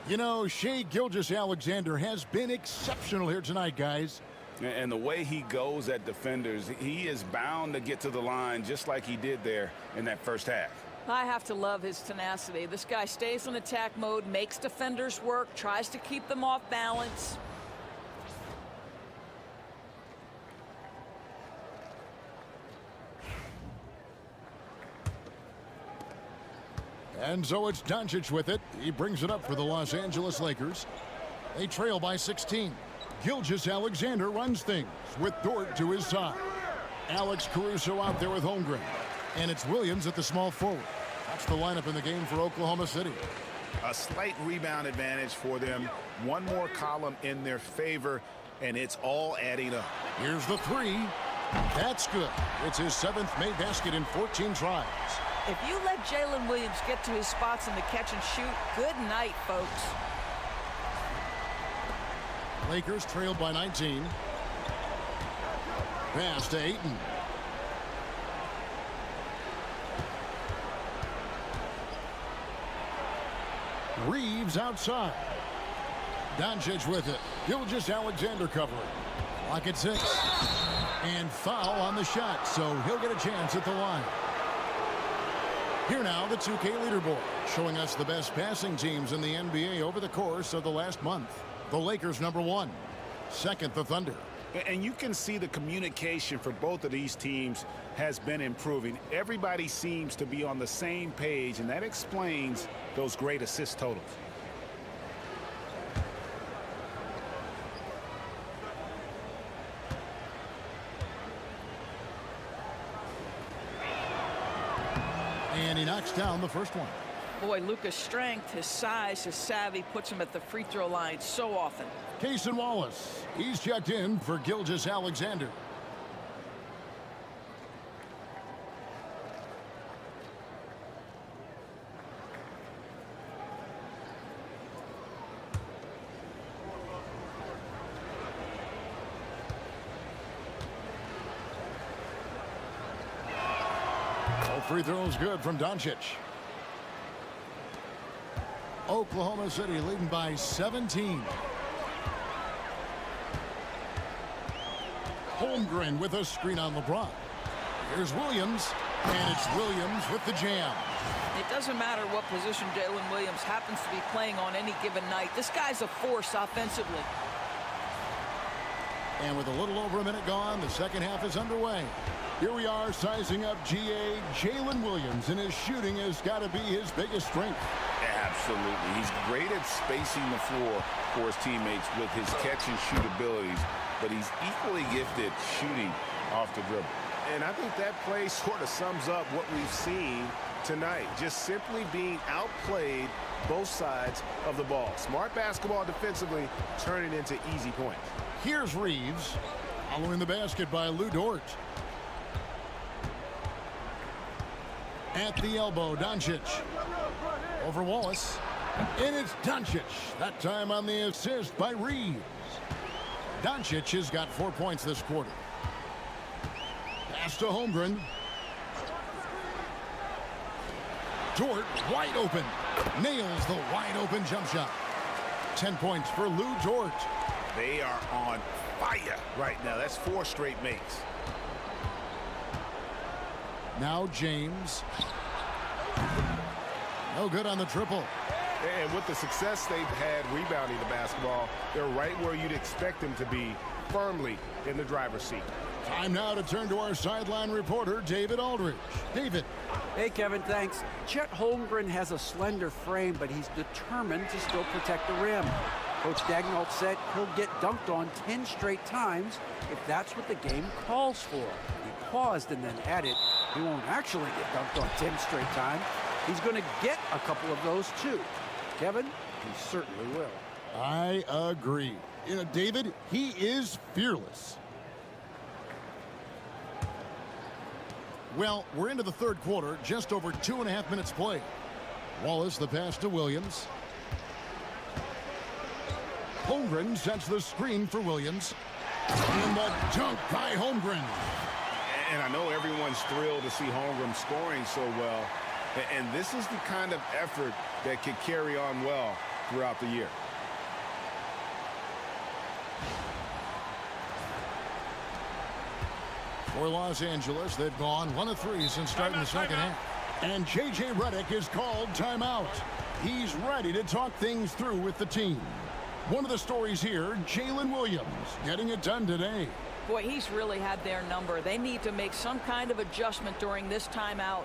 You know, Shai Gilgeous-Alexander has been exceptional here tonight, guys. And the way he goes at defenders, he is bound to get to the line just like he did there in that first half. I have to love his tenacity. This guy stays in attack mode, makes defenders work, tries to keep them off balance. And so it's Doncic with it. He brings it up for the Los Angeles Lakers. They trail by 16. Gilgeous-Alexander runs things with Dort to his side. Alex Caruso out there with Holmgren. And it's Williams at the small forward. What's the lineup in the game for Oklahoma City? A slight rebound advantage for them. One more column in their favor, and it's all adding up. Here's the three. That's good. It's his 7th made basket in 14 tries. If you let Jalen Williams get to his spots in the catch and shoot, good night, folks. Lakers trailed by 19. Pass to Ayton. Reeves outside. Doncic with it. Gilgeous-Alexander covering. Lock at 6. And foul on the shot, so he'll get a chance at the line. Here now, the 2K leaderboard, showing us the best passing teams in the NBA over the course of the last month. The Lakers #1. Second, the Thunder. And you can see the communication for both of these teams has been improving. Everybody seems to be on the same page, and that explains those great assist totals. And he knocks down the first one. Boy, Luka's strength, his size, his savvy puts him at the free throw line so often. Cason Wallace. He's checked in for Gilgeous-Alexander. All free throws good from Doncic. Oklahoma City leading by 17. Holmgren with a screen on LeBron. Here's Williams, and it's Williams with the jam. It doesn't matter what position Jalen Williams happens to be playing on any given night. This guy's a force offensively. And with a little over a minute gone, the second half is underway. Here we are sizing up GA Jalen Williams, and his shooting has got to be his biggest strength. Absolutely. He's great at spacing the floor for his teammates with his catch and shoot abilities, but he's equally gifted shooting off the dribble. And I think that play sort of sums up what we've seen tonight. Just simply being outplayed both sides of the ball. Smart basketball defensively, turning into easy points. Here's Reeves, following the basket by Lou Dort. At the elbow, Doncic. Over Wallace. And it's Doncic. That time on the assist by Reeves. Doncic has got 4 points this quarter. Pass to Holmgren. Dort wide open. Nails the wide open jump shot. 10 points for Lou Dort. They are on fire right now. That's 4 straight makes. Now James. No good on the triple. And with the success they've had rebounding the basketball, they're right where you'd expect them to be, firmly in the driver's seat. Time now to turn to our sideline reporter, David Aldridge. David. Hey, Kevin, thanks. Chet Holmgren has a slender frame, but he's determined to still protect the rim. Coach Daigneault said he'll get dunked on 10 straight times if that's what the game calls for. He paused and then added, he won't actually get dunked on 10 straight times. He's going to get a couple of those too. Kevin, he certainly will. I agree. You know, David, he is fearless. Well, we're into the third quarter, just over 2.5 minutes played. Wallace, the pass to Williams. Holmgren sets the screen for Williams. And the dunk by Holmgren. And I know everyone's thrilled to see Holmgren scoring so well. And this is the kind of effort that could carry on well throughout the year. For Los Angeles, they've gone 1 of 3 since starting the second half. And J.J. Redick is called timeout. He's ready to talk things through with the team. One of the stories here, Jalen Williams getting it done today. Boy, he's really had their number. They need to make some kind of adjustment during this timeout.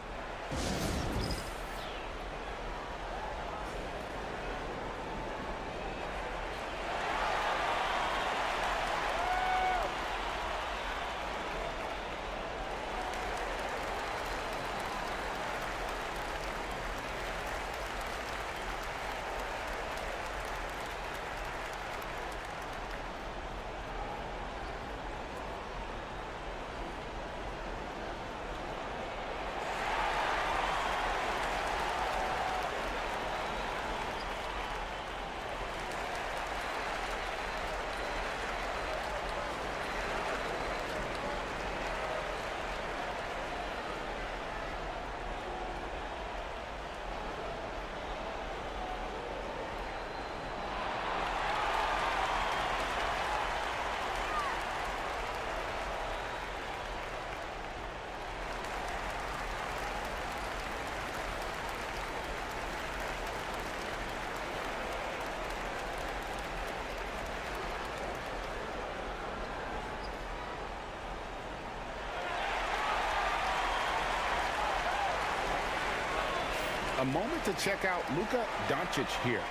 A moment to check out Luka Doncic here.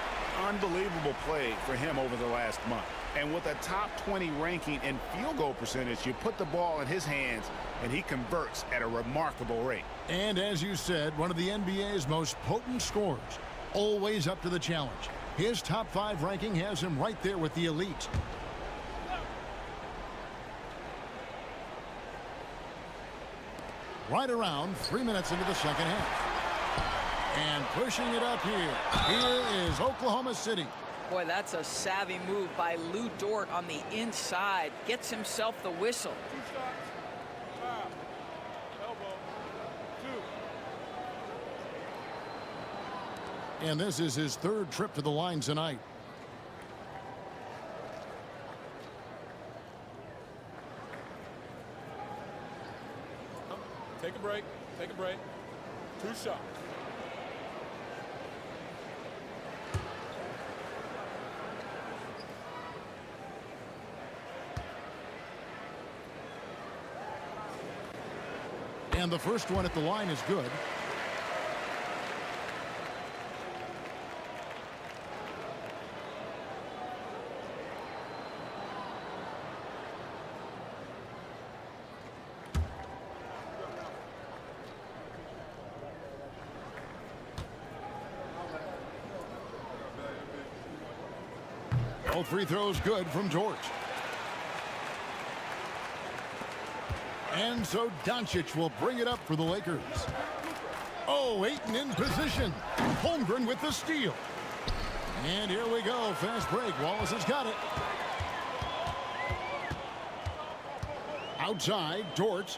Unbelievable play for him over the last month. And with a top 20 ranking in field goal percentage, you put the ball in his hands, and he converts at a remarkable rate. And as you said, one of the NBA's most potent scorers, always up to the challenge. His top 5 ranking has him right there with the elite. Right around 3 minutes into the second half. And pushing it up here. Here is Oklahoma City. Boy, that's a savvy move by Lou Dort on the inside. Gets himself the whistle. 2 shots. Foul. Elbow. 2. And this is his 3rd trip to the line tonight. Take a break. Take a break. 2 shots. And the first one at the line is good. Both free throws good from George. And so Doncic will bring it up for the Lakers. Oh, Ayton in position. Holmgren with the steal. And here we go. Fast break. Wallace has got it. Outside, Dort.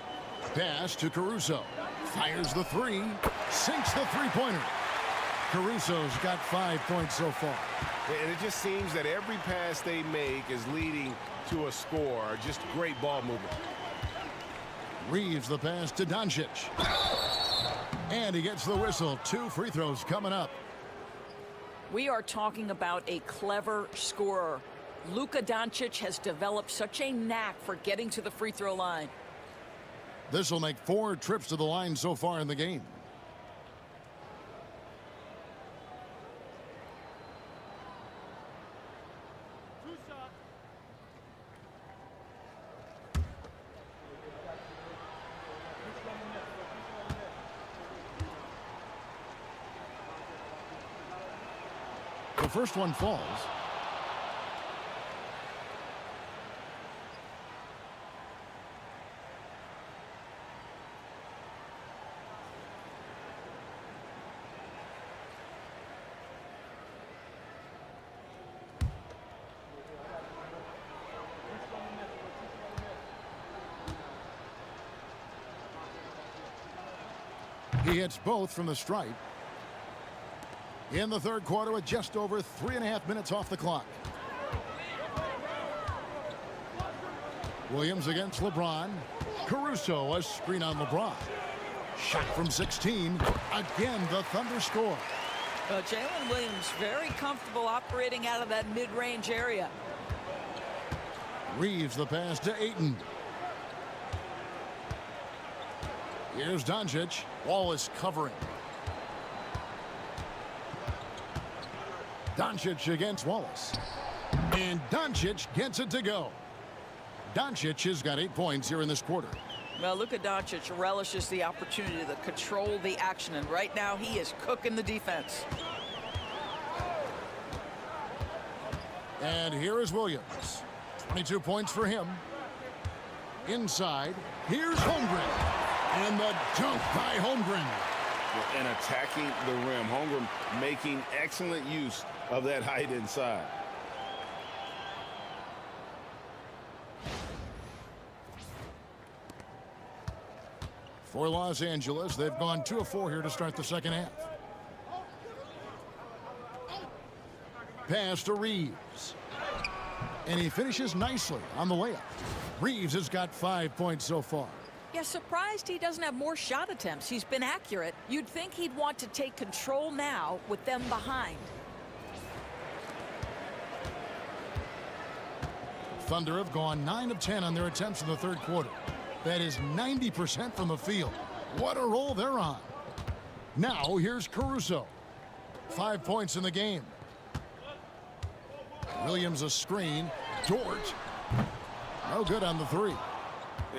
Pass to Caruso. Fires the 3. Sinks the three-pointer. Caruso's got 5 points so far. And it just seems that every pass they make is leading to a score. Just great ball movement. Reeves the pass to Doncic. And he gets the whistle. 2 free throws coming up. We are talking about a clever scorer. Luka Doncic has developed such a knack for getting to the free throw line. This will make 4 trips to the line so far in the game. The first one falls. He hits both from the stripe. In the third quarter with just over 3.5 minutes off the clock. Williams against LeBron. Caruso, a screen on LeBron. Shot from 16. Again, the Thunder score. Well, Jalen Williams very comfortable operating out of that mid-range area. Reeves the pass to Ayton. Here's Doncic. Wallace covering. Doncic against Wallace. And Doncic gets it to go. Doncic has got 8 points here in this quarter. Well, Luka Doncic relishes the opportunity to control the action, and right now he is cooking the defense. And here is Williams. 22 points for him. Inside, here's Holmgren. And the dunk by Holmgren. And attacking the rim. Holmgren making excellent use of that height inside. For Los Angeles, they've gone 2 of 4 here to start the second half. Pass to Reeves. And he finishes nicely on the layup. Reeves has got 5 points so far. Yeah, surprised he doesn't have more shot attempts. He's been accurate. You'd think he'd want to take control now with them behind. Thunder have gone 9 of 10 on their attempts in the third quarter. That is 90% from the field. What a roll they're on. Now here's Caruso. 5 points in the game. Williams a screen. Dort. No good on the three.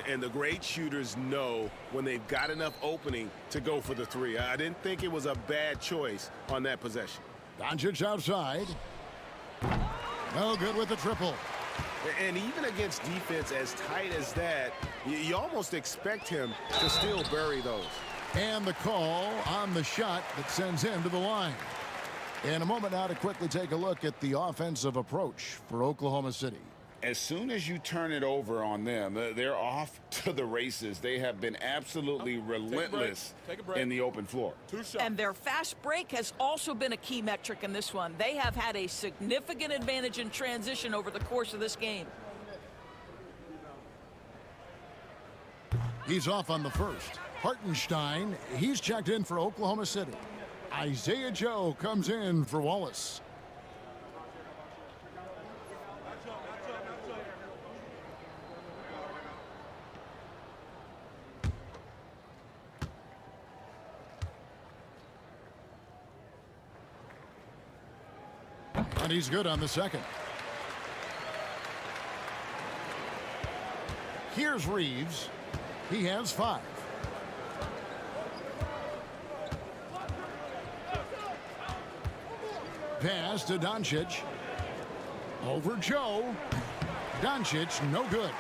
And the great shooters know when they've got enough opening to go for the three. I didn't think it was a bad choice on that possession. Doncic outside. No good with the triple. And even against defense as tight as that, you almost expect him to still bury those. And the call on the shot that sends him to the line. In a moment now to quickly take a look at the offensive approach for Oklahoma City. As soon as you turn it over on them, they're off to the races. They have been absolutely relentless in the open floor. And their fast break has also been a key metric in this one. They have had a significant advantage in transition over the course of this game. He's off on the first. Hartenstein, he's checked in for Oklahoma City. Isaiah Joe comes in for Wallace. And he's good on the second. Here's Reeves. He has 5. Pass to Doncic. Over Joe. Doncic, no good.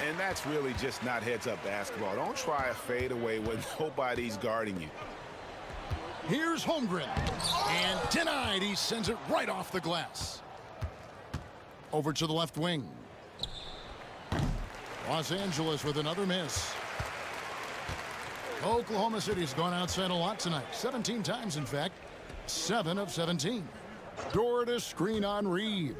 And that's really just not heads-up basketball. Don't try a fadeaway when nobody's guarding you. Here's Holmgren. And denied. He sends it right off the glass. Over to the left wing. Los Angeles with another miss. Oklahoma City's gone outside a lot tonight. 17 times, in fact. 7 of 17. Dort a screen on Reeves.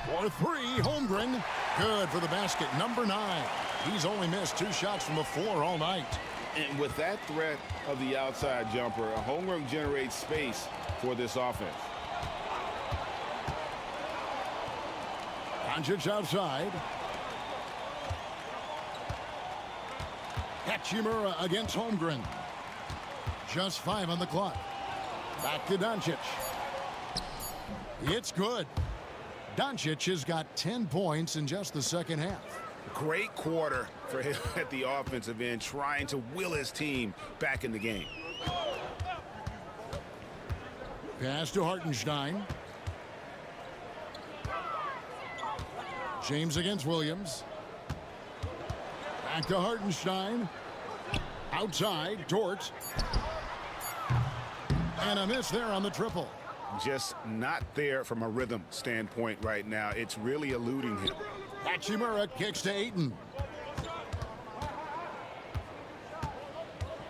For 3, Holmgren. Good for the basket. Number 9. He's only missed 2 shots from the floor all night. And with that threat of the outside jumper, Holmgren generates space for this offense. Doncic outside. Hachimura against Holmgren. Just 5 on the clock. Back to Doncic. It's good. Doncic has got 10 points in just the second half. Great quarter for him at the offensive end, trying to will his team back in the game. Pass to Hartenstein. James against Williams. Back to Hartenstein. Outside, Dort. And a miss there on the triple. Just not there from a rhythm standpoint right now. It's really eluding him. Hachimura kicks to Ayton.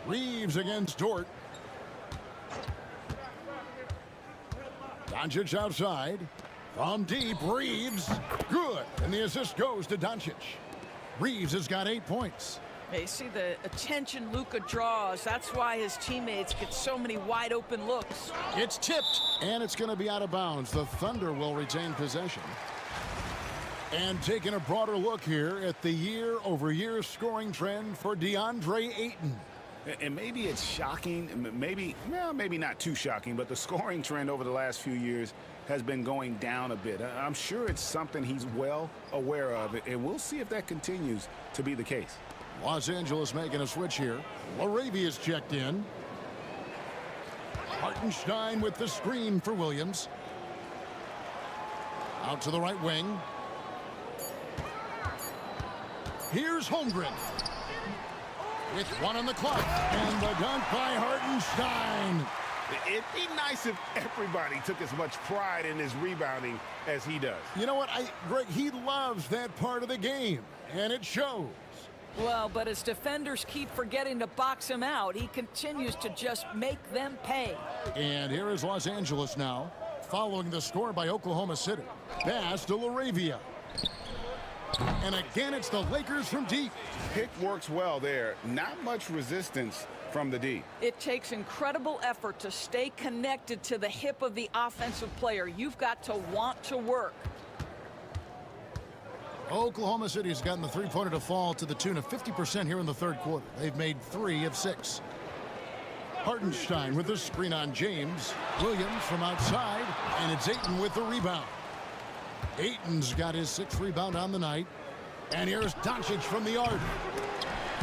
Reeves against Dort. Doncic outside. From deep, Reeves. Good. And the assist goes to Doncic. Reeves has got 8 points. You see the attention Luka draws. That's why his teammates get so many wide open looks. It's tipped, and it's going to be out of bounds. The Thunder will retain possession. And taking a broader look here at the year-over-year scoring trend for DeAndre Ayton. And maybe it's shocking, maybe not too shocking, but the scoring trend over the last few years has been going down a bit. I'm sure it's something he's well aware of, and we'll see if that continues to be the case. Los Angeles making a switch here. Laravia's checked in. Hartenstein with the screen for Williams. Out to the right wing. Here's Holmgren. With 1 on the clock. And the dunk by Hartenstein. It'd be nice if everybody took as much pride in his rebounding as he does. You know what, Greg, he loves that part of the game, and it shows. Well, but as defenders keep forgetting to box him out, he continues to just make them pay. And here is Los Angeles now, following the score by Oklahoma City. Pass to Laravia. And again, it's the Lakers from deep. Pick works well there. Not much resistance from the D. It takes incredible effort to stay connected to the hip of the offensive player. You've got to want to work. Oklahoma City has gotten the three-pointer to fall to the tune of 50% here in the third quarter. They've made 3 of 6. Hartenstein with the screen on James. Williams from outside, and it's Ayton with the rebound. Ayton's got his 6th rebound on the night. And here's Doncic from the arc.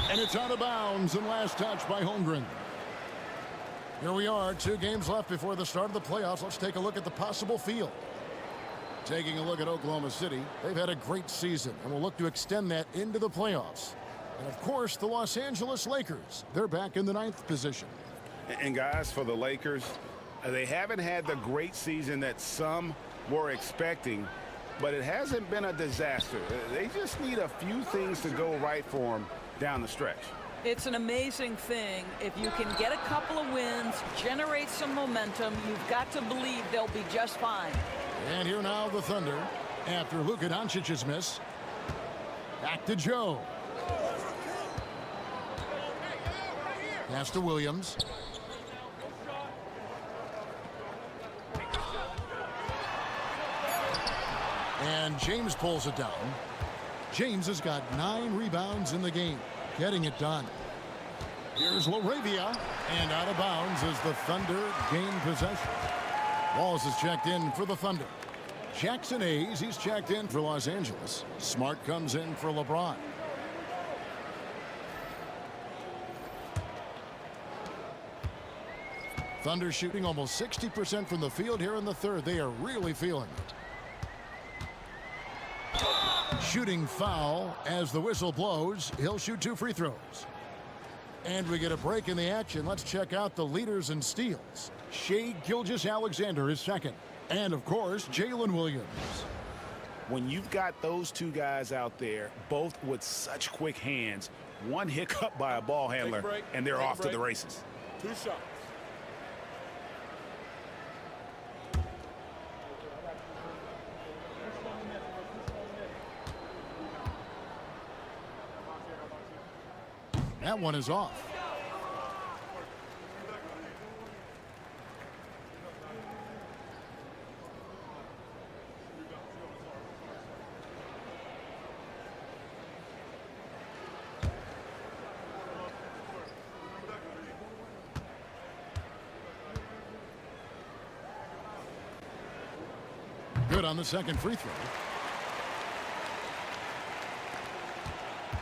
And it's out of bounds and last touch by Holmgren. Here we are, 2 games left before the start of the playoffs. Let's take a look at the possible field. Taking a look at Oklahoma City, they've had a great season and will look to extend that into the playoffs. And of course, the Los Angeles Lakers, they're back in the 9th position. And guys, for the Lakers, they haven't had the great season that some were expecting, but it hasn't been a disaster. They just need a few things to go right for them down the stretch. It's an amazing thing. If you can get a couple of wins, generate some momentum, you've got to believe they'll be just fine. And here now the Thunder, after Luka Doncic's miss. Back to Joe. Pass to Williams. And James pulls it down. James has got 9 rebounds in the game, getting it done. Here's LaRavia, and out of bounds as the Thunder gain possession. Walls is checked in for the Thunder. Jackson Hayes, he's checked in for Los Angeles. Smart comes in for LeBron. Thunder shooting almost 60% from the field here in the third. They are really feeling it. Shooting foul as the whistle blows. He'll shoot 2 free throws. And we get a break in the action. Let's check out the leaders in steals. Shai Gilgeous-Alexander is second. And, of course, Jalen Williams. When you've got those 2 guys out there, both with such quick hands, one hiccup by a ball handler, and they're off to the races. 2 shots. That one is off. Good on the second free throw.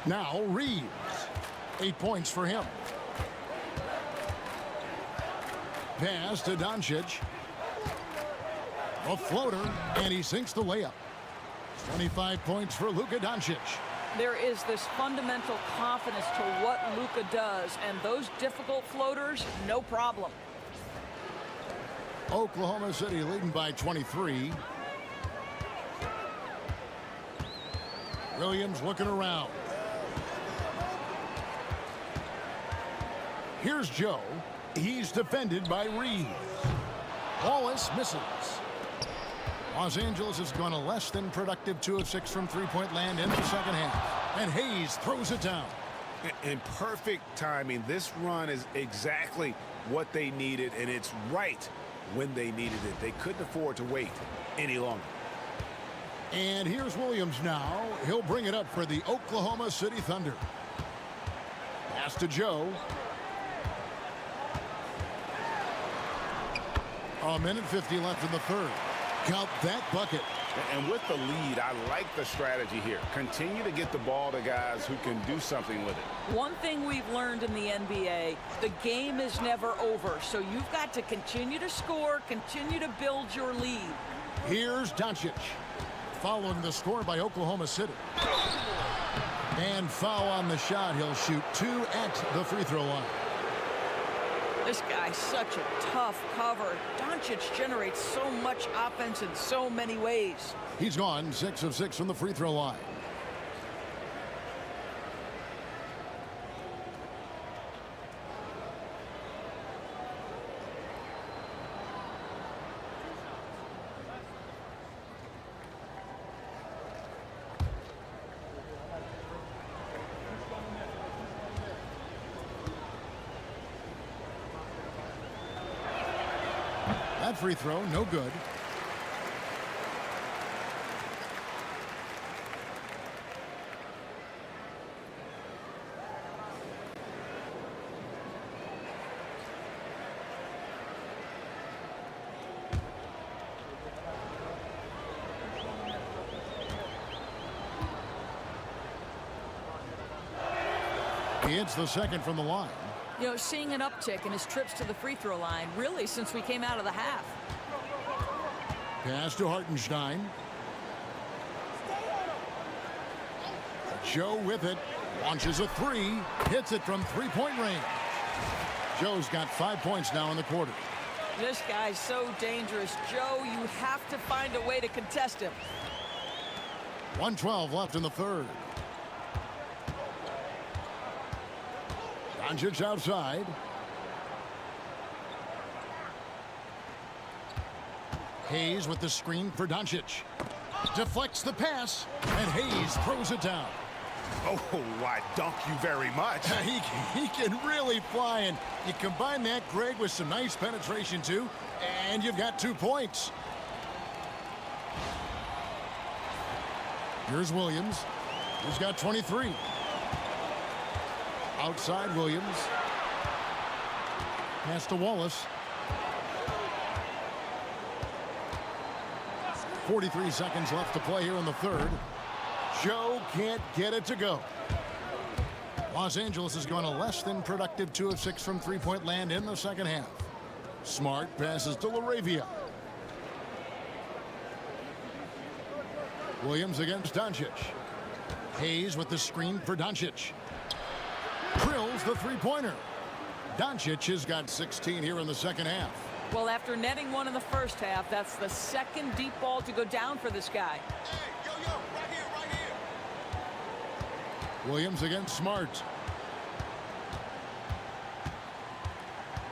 Now Reeves. 8 points for him. Pass to Doncic. A floater, and he sinks the layup. 25 points for Luka Doncic. There is this fundamental confidence to what Luka does, and those difficult floaters, no problem. Oklahoma City leading by 23. Williams looking around. Here's Joe. He's defended by Reeves. Wallace misses. Los Angeles has gone a less than productive 2 of 6 from three-point land in the second half. And Hayes throws it down. In perfect timing, this run is exactly what they needed, and it's right when they needed it. They couldn't afford to wait any longer. And here's Williams now. He'll bring it up for the Oklahoma City Thunder. Pass to Joe. A minute 50 left in the third. Count that bucket. And with the lead, I like the strategy here. Continue to get the ball to guys who can do something with it. One thing we've learned in the NBA, the game is never over. So you've got to continue to score, continue to build your lead. Here's Doncic. Following the score by Oklahoma City. And foul on the shot. He'll shoot 2 at the free throw line. This guy's such a tough cover. Doncic generates so much offense in so many ways. He's gone 6 of 6 from the free throw line. That free throw, no good. He hits the second from the line. You know, seeing an uptick in his trips to the free throw line, really since we came out of the half. Pass to Hartenstein. Joe with it. Launches a three. Hits it from three-point range. Joe's got 5 points now in the quarter. This guy's so dangerous. Joe, you have to find a way to contest him. 1:12 left in the third. Doncic outside. Hayes with the screen for Doncic. Deflects the pass, and Hayes throws it down. Oh, I dunk you very much. He can really fly, and you combine that, Greg, with some nice penetration, too, and you've got 2 points. Here's Williams. He's got 23. Outside Williams. Pass to Wallace. 43 seconds left to play here in the third. Joe can't get it to go. Los Angeles has gone a less than productive 2 of 6 from three-point land in the second half. Smart passes to LaRavia. Williams against Doncic. Hayes with the screen for Doncic. Drills the three-pointer. Doncic has got 16 here in the second half. Well, after netting one in the first half, that's the second deep ball to go down for this guy. Hey, yo, right here. Williams against Smart.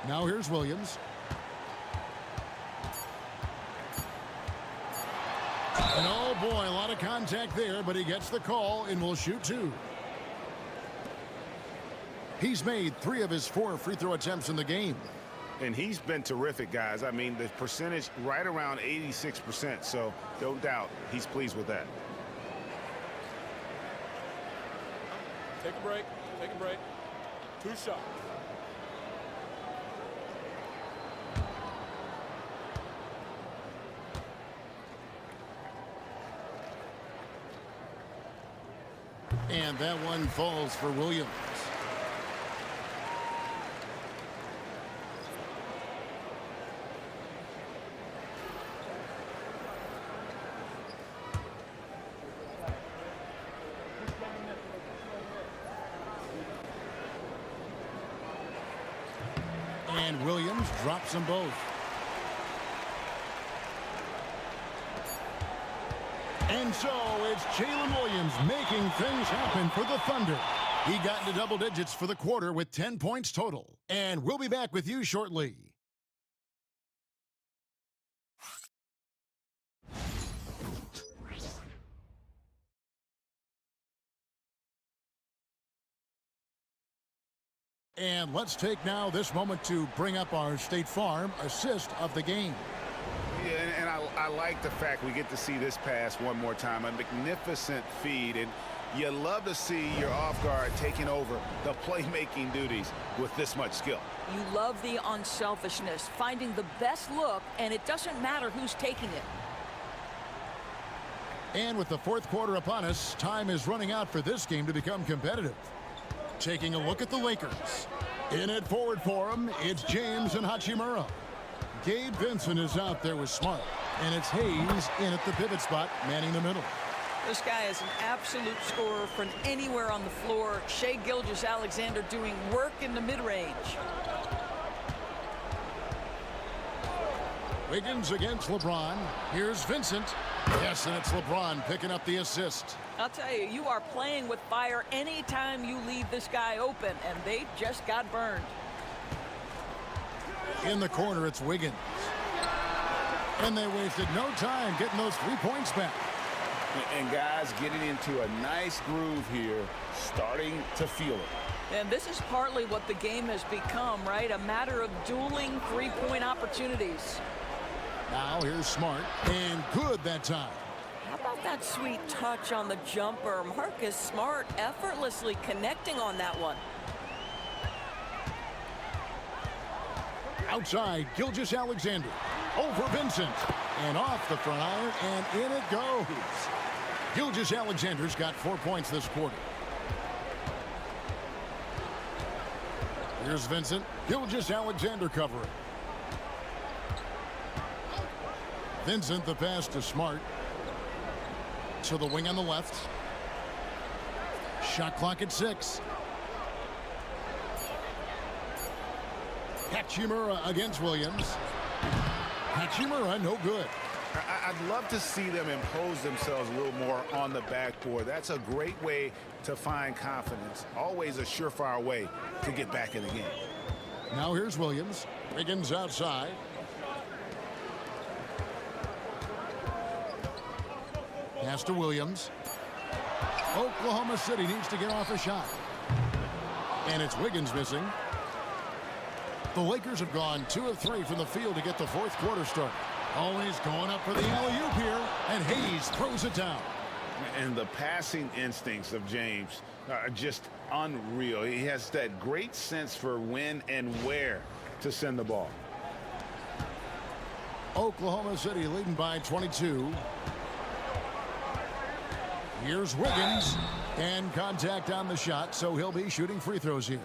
Now here's Williams. And oh boy, a lot of contact there, but he gets the call and will shoot 2. He's made 3 of his 4 free throw attempts in the game. And he's been terrific, guys. I mean, the percentage right around 86%, so no doubt he's pleased with that. Take a break. Take a break. 2 shots. And that one falls for Williams. And Williams drops them both. And so it's Jalen Williams making things happen for the Thunder. He got into double digits for the quarter with 10 points total. And we'll be back with you shortly. And let's take now this moment to bring up our State Farm assist of the game. Yeah, and I like the fact we get to see this pass one more time. A magnificent feed, and you love to see your off guard taking over the playmaking duties with this much skill. You love the unselfishness, finding the best look, and it doesn't matter who's taking it. And with the fourth quarter upon us, time is running out for this game to become competitive. Taking a look at the Lakers. In it forward for him, it's James and Hachimura. Gabe Vincent is out there with Smart. And it's Hayes in at the pivot spot, manning the middle. This guy is an absolute scorer from anywhere on the floor. Shai Gilgeous-Alexander doing work in the mid-range. Wiggins against LeBron. Here's Vincent. Yes, and it's LeBron picking up the assist. I'll tell you, you are playing with fire anytime you leave this guy open, and they just got burned. In the corner, it's Wiggins. And they wasted no time getting those 3 points back. And guys getting into a nice groove here, starting to feel it. And this is partly what the game has become, right? A matter of dueling three-point opportunities. Now here's Smart, and good that time. How about that sweet touch on the jumper? Marcus Smart effortlessly connecting on that one. Outside, Gilgeous-Alexander. Over Vincent. And off the front iron, and in it goes. Gilgeous-Alexander's got 4 points this quarter. Here's Vincent. Gilgeous-Alexander covering. Vincent, the pass to Smart. To the wing on the left. Shot clock at 6. Hachimura against Williams. Hachimura, no good. I'd love to see them impose themselves a little more on the backboard. That's a great way to find confidence. Always a surefire way to get back in the game. Now here's Williams. Wiggins outside. Pass to Williams. Oklahoma City needs to get off a shot. And it's Wiggins missing. The Lakers have gone 2 of 3 from the field to get the fourth quarter started. Always going up for the alley-oop here, and Hayes throws it down. And the passing instincts of James are just unreal. He has that great sense for when and where to send the ball. Oklahoma City leading by 22. Here's Wiggins, and contact on the shot, so he'll be shooting free throws here.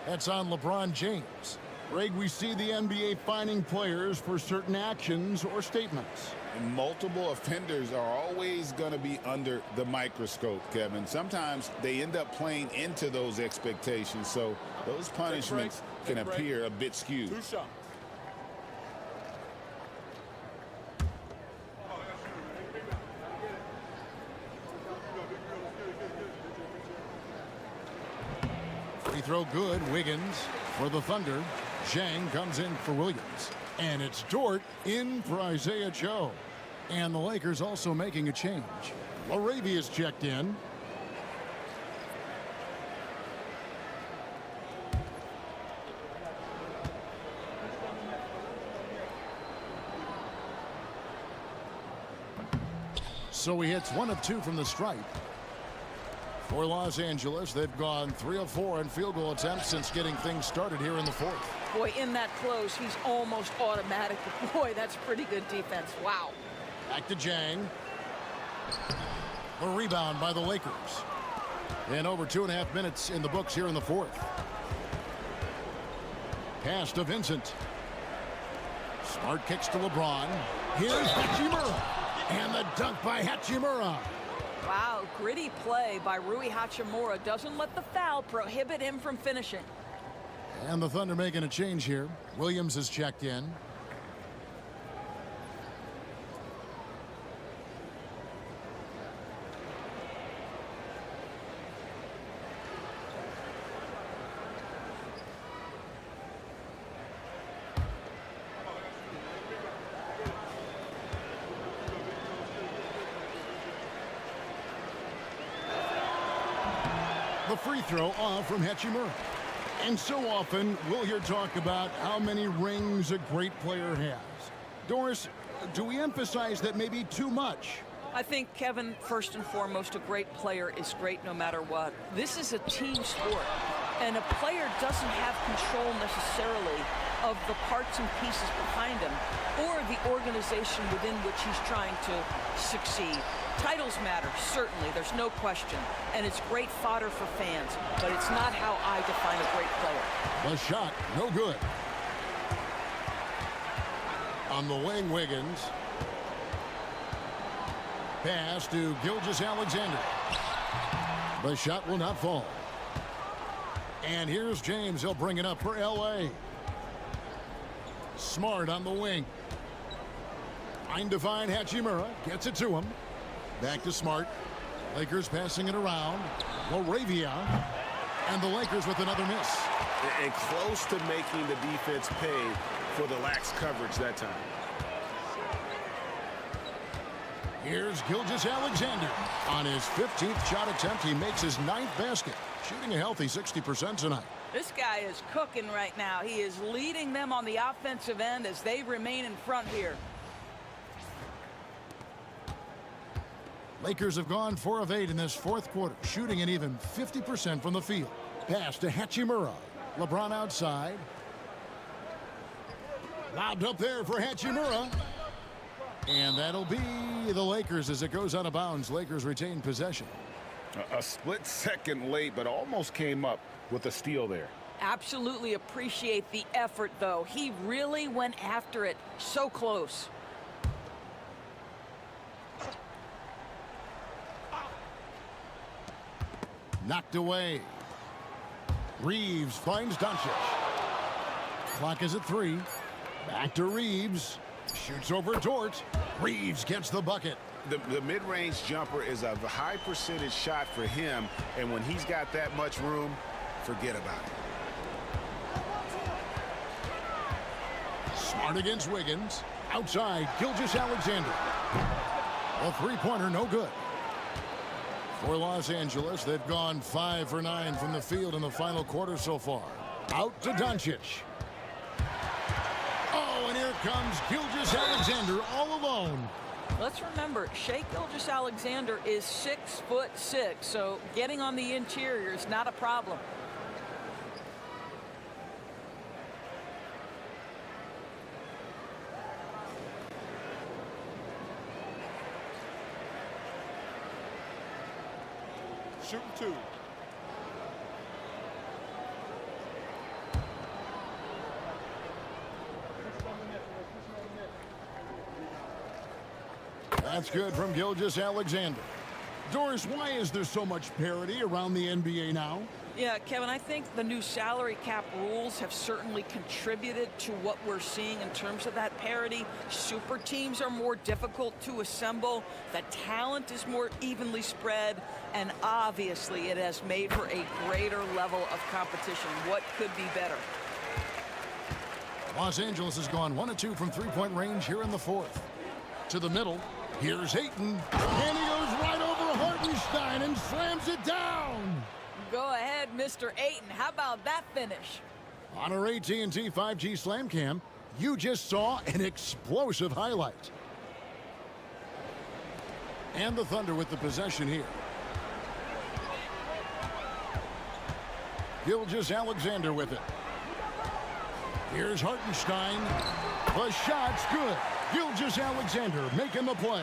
That's on LeBron James. Greg, we see the NBA fining players for certain actions or statements. And multiple offenders are always going to be under the microscope, Kevin. Sometimes they end up playing into those expectations, so those punishments can appear a bit skewed. 2 shots. Free throw good. Wiggins for the Thunder. Zhang comes in for Williams. And it's Dort in for Isaiah Joe. And the Lakers also making a change. Laravia's checked in. So he hits 1 of 2 from the stripe. For Los Angeles, they've gone 3 of 4 in field goal attempts since getting things started here in the fourth. Boy, in that close, he's almost automatic. Boy, that's pretty good defense. Wow. Back to Zhang. A rebound by the Lakers. And over 2.5 minutes in the books here in the fourth. Pass to Vincent. Smart kicks to LeBron. Here's Hachimura. And the dunk by Hachimura. Wow, gritty play by Rui Hachimura. Doesn't let the foul prohibit him from finishing. And the Thunder making a change here. Williams is checked in. The free throw off from Hachimura. And so often we'll hear talk about how many rings a great player has. Doris, do we emphasize that maybe too much? I think, Kevin, first and foremost, a great player is great no matter what. This is a team sport, and a player doesn't have control necessarily of the parts and pieces behind him or the organization within which he's trying to succeed. Titles matter, certainly, there's no question, and it's great fodder for fans, but it's not how I define a great player. The shot, no good. On the wing, Wiggins. Pass to Gilgeous-Alexander. The shot will not fall. And here's James. He'll bring it up for L.A. Smart on the wing. Trying to find Hachimura. Gets it to him. Back to Smart. Lakers passing it around. Laravia. And the Lakers with another miss. And close to making the defense pay for the lax coverage that time. Here's Gilgeous-Alexander. On his 15th shot attempt, he makes his 9th basket. Shooting a healthy 60% tonight. This guy is cooking right now. He is leading them on the offensive end as they remain in front here. Lakers have gone 4 of 8 in this fourth quarter, shooting an even 50% from the field. Pass to Hachimura. LeBron outside. Lobbed up there for Hachimura. And that'll be the Lakers as it goes out of bounds. Lakers retain possession. A split second late, but almost came up with a steal there. Absolutely appreciate the effort, though. He really went after it. So close. Knocked away. Reeves finds Doncic. Clock is at 3. Back to Reeves. Shoots over Dort. Reeves gets the bucket. The mid-range jumper is a high percentage shot for him, and when he's got that much room, forget about it. Smart against Wiggins. Outside, Gilgeous-Alexander. A three-pointer, no good. For Los Angeles, they've gone 5 for 9 from the field in the final quarter so far. Out to Doncic. Oh, and here comes Gilgeous-Alexander all alone. Let's remember, Shai Gilgeous-Alexander is 6'6", so getting on the interior is not a problem. Shooting 2. That's good from Gilgeous-Alexander. Doris, why is there so much parity around the NBA now? Yeah, Kevin, I think the new salary cap rules have certainly contributed to what we're seeing in terms of that parity. Super teams are more difficult to assemble. The talent is more evenly spread. And obviously, it has made for a greater level of competition. What could be better? Los Angeles has gone 1 of 2 from three-point range here in the fourth. To the middle. Here's Ayton. And he goes right over Hartenstein and slams it down. Go ahead, Mr. Ayton. How about that finish? On our AT&T 5G Slam Cam, you just saw an explosive highlight. And the Thunder with the possession here. Gilgeous-Alexander with it. Here's Hartenstein. The shot's good. Gilgeous-Alexander making the play.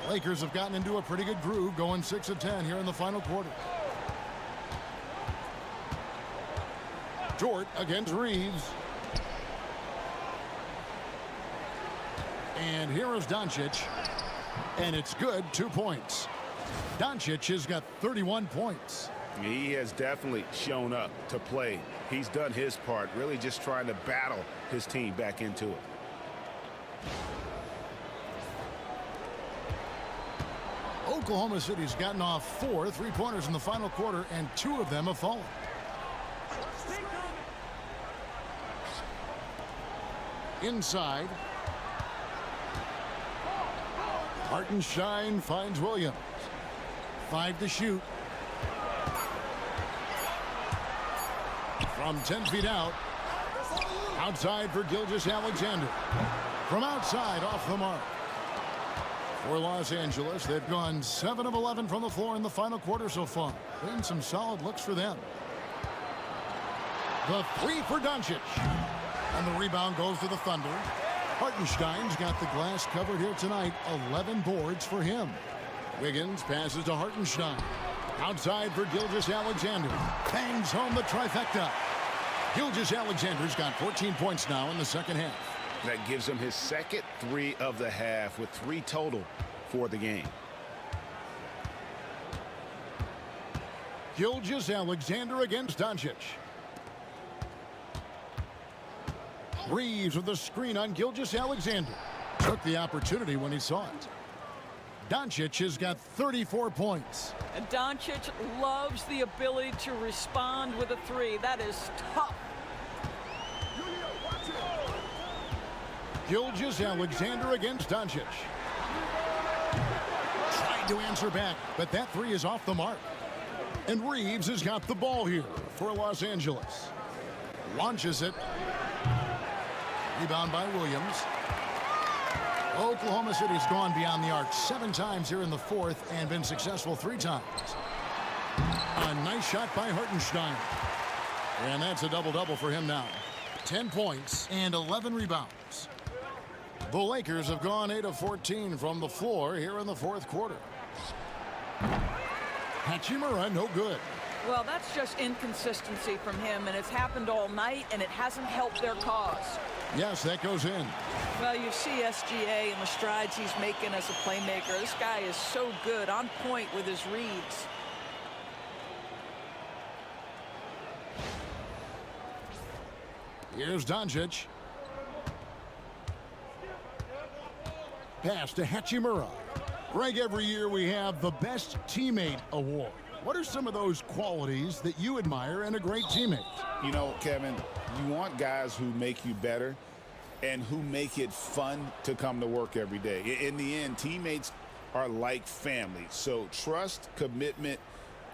Lakers have gotten into a pretty good groove, going 6 of 10 here in the final quarter. Dort against Reeves. And here is Doncic. And it's good, 2 points. Doncic has got 31 points. He has definitely shown up to play. He's done his part, really just trying to battle his team back into it. Oklahoma City's gotten off 4 three-pointers in the final quarter, and 2 of them have fallen. Inside. Hartenstein finds Williams. 5 to shoot. From 10 feet out. Outside for Gilgeous-Alexander. From outside, off the mark. For Los Angeles, they've gone 7 of 11 from the floor in the final quarter so far. Been some solid looks for them. The 3 for Doncic. And the rebound goes to the Thunder. Hartenstein's got the glass covered here tonight. 11 boards for him. Wiggins passes to Hartenstein. Outside for Gilgeous-Alexander. Bangs home the trifecta. Gilgeous-Alexander's got 14 points now in the second half. That gives him his second 3 of the half, with 3 total for the game. Gilgeous-Alexander against Doncic. Reeves with the screen on Gilgeous-Alexander. Took the opportunity when he saw it. Doncic has got 34 points. And Doncic loves the ability to respond with a 3. That is tough. Gilgeous-Alexander against Doncic. Tried to answer back, but that 3 is off the mark. And Reeves has got the ball here for Los Angeles. Launches it. Rebound by Williams. Oklahoma City's gone beyond the arc 7 times here in the fourth and been successful 3 times. A nice shot by Hartenstein. And that's a double-double for him now. 10 points and 11 rebounds. The Lakers have gone 8 of 14 from the floor here in the fourth quarter. Hachimura, no good. Well, that's just inconsistency from him, and it's happened all night, and it hasn't helped their cause. Yes, that goes in. Well, you see SGA and the strides he's making as a playmaker. This guy is so good, on point with his reads. Here's Doncic. Pass to Hachimura. Greg, every year we have the Best Teammate Award. What are some of those qualities that you admire in a great teammate? You know, Kevin, you want guys who make you better and who make it fun to come to work every day. In the end, teammates are like family. So trust, commitment,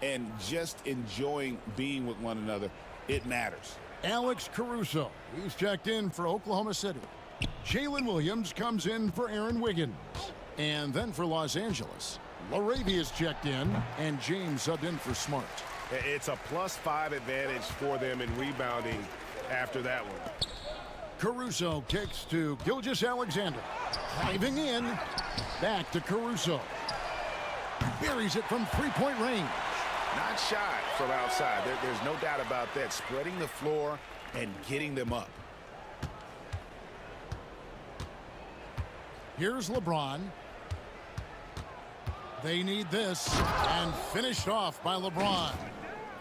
and just enjoying being with one another, it matters. Alex Caruso, he's checked in for Oklahoma City. Jalen Williams comes in for Aaron Wiggins. And then for Los Angeles, LaRavia's checked in, and James subbed in for Smart. It's a +5 advantage for them in rebounding after that one. Caruso kicks to Gilgeous-Alexander. Driving in, back to Caruso. Buries it from three-point range. Not shy from outside. There's no doubt about that. Spreading the floor and getting them up. Here's LeBron. They need this, and finished off by LeBron.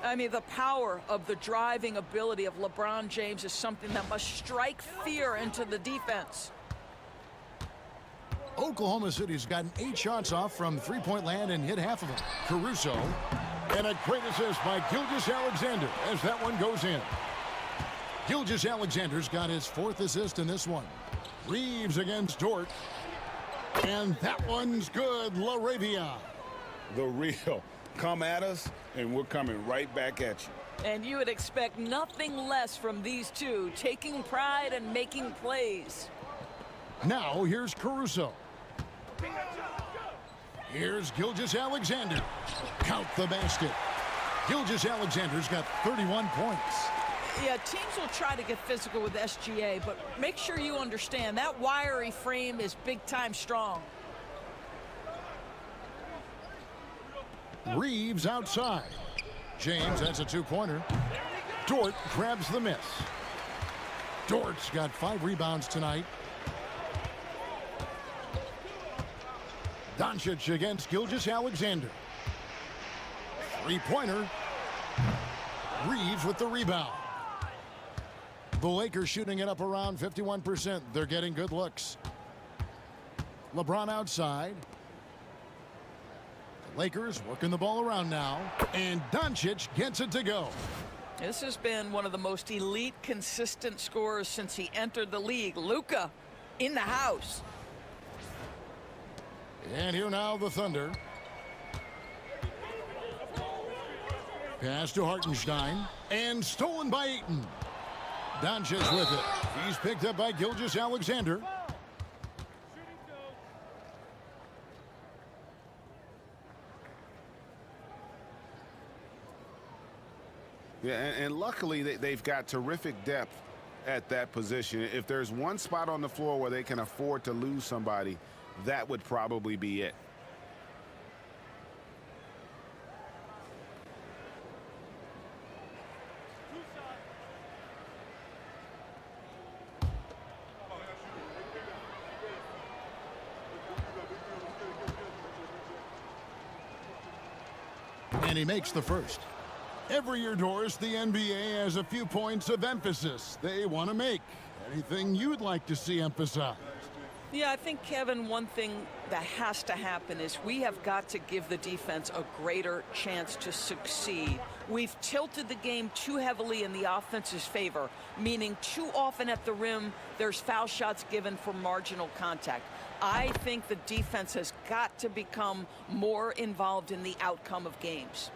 I mean, the power of the driving ability of LeBron James is something that must strike fear into the defense. Oklahoma City's gotten 8 shots off from three-point land and hit half of them. Caruso, and a great assist by Gilgeous-Alexander as that one goes in. Gilgeous-Alexander's got his 4th assist in this one. Reeves against Dort. And that one's good. LaRavia. The real. Come at us, and we're coming right back at you. And you would expect nothing less from these two, taking pride and making plays. Now here's Caruso. Here's Gilgeous-Alexander. Count the basket. Gilgeous-Alexander's got 31 points. Yeah, teams will try to get physical with SGA, but make sure you understand that wiry frame is big-time strong. Reeves outside. James, that's a 2-pointer. Dort grabs the miss. Dort's got 5 rebounds tonight. Doncic against Gilgeous-Alexander. 3-pointer. Reeves with the rebound. The Lakers shooting it up around 51%. They're getting good looks. LeBron outside. The Lakers working the ball around now. And Doncic gets it to go. This has been one of the most elite, consistent scorers since he entered the league. Luka in the house. And here now the Thunder. Pass to Hartenstein. And stolen by Ayton. Doncic with it. He's picked up by Gilgeous-Alexander. Yeah, and luckily they've got terrific depth at that position. If there's one spot on the floor where they can afford to lose somebody, that would probably be it. And he makes the first. Every year, Doris, the NBA has a few points of emphasis they want to make. Anything you'd like to see emphasized? Yeah, I think, Kevin, one thing that has to happen is we have got to give the defense a greater chance to succeed. We've tilted the game too heavily in the offense's favor, meaning too often at the rim, there's foul shots given for marginal contact. I think the defense has got to become more involved in the outcome of games.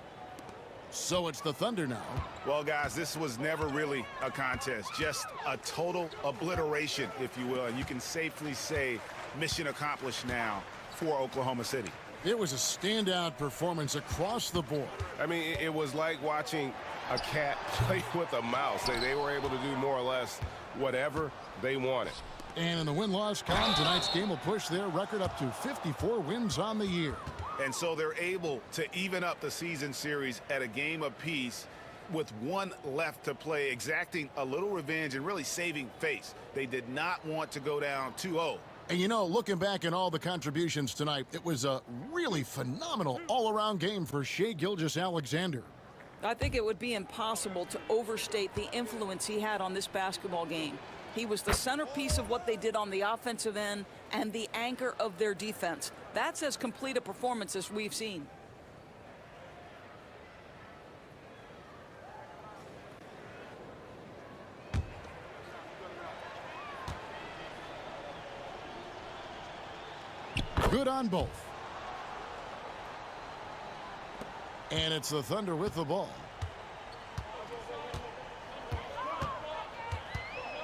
So it's the Thunder now. Well, guys, this was never really a contest, just a total obliteration, if you will. And you can safely say mission accomplished now for Oklahoma City. It was a standout performance across the board. I mean, it was like watching a cat play with a mouse. They were able to do more or less whatever they wanted. And in the win-loss column, tonight's game will push their record up to 54 wins on the year. And so they're able to even up the season series at a game apiece with one left to play, exacting a little revenge and really saving face. They did not want to go down 2-0. And you know, looking back at all the contributions tonight, it was a really phenomenal all-around game for Shai Gilgeous-Alexander. I think it would be impossible to overstate the influence he had on this basketball game. He was the centerpiece of what they did on the offensive end and the anchor of their defense. That's as complete a performance as we've seen. Good on both. And it's the Thunder with the ball.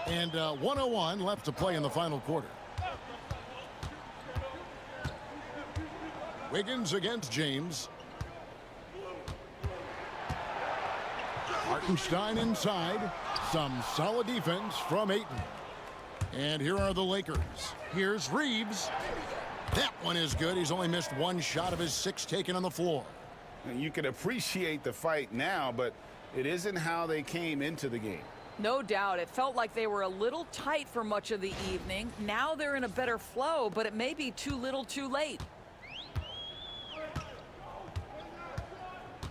And 1:01 left to play in the final quarter. Wiggins against James. Hartenstein inside. Some solid defense from Ayton. And here are the Lakers. Here's Reeves. That one is good. He's only missed one shot of his 6 taken on the floor. You can appreciate the fight now, but it isn't how they came into the game. No doubt. It felt like they were a little tight for much of the evening. Now they're in a better flow, but it may be too little too late.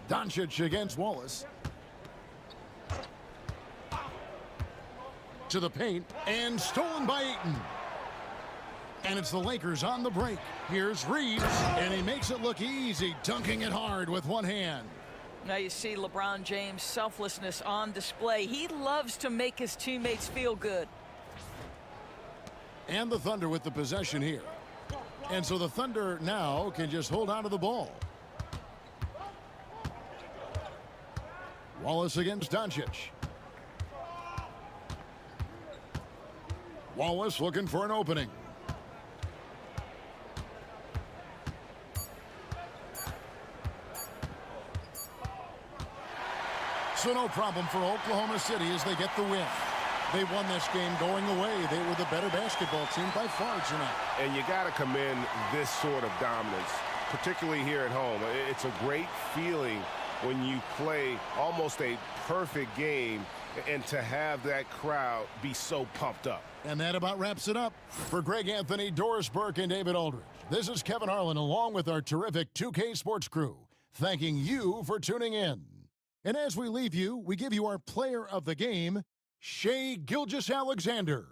Doncic against Wallace. To the paint, and stolen by Ayton. And it's the Lakers on the break. Here's Reeves, and he makes it look easy, dunking it hard with one hand. Now you see LeBron James' selflessness on display. He loves to make his teammates feel good. And the Thunder with the possession here. And so the Thunder now can just hold on to the ball. Wallace against Doncic. Wallace looking for an opening. So no problem for Oklahoma City as they get the win. They won this game going away. They were the better basketball team by far tonight. And you got to commend this sort of dominance, particularly here at home. It's a great feeling when you play almost a perfect game and to have that crowd be so pumped up. And that about wraps it up. For Greg Anthony, Doris Burke, and David Aldridge, this is Kevin Harlan along with our terrific 2K Sports crew, thanking you for tuning in. And as we leave you, we give you our player of the game, Shai Gilgeous-Alexander.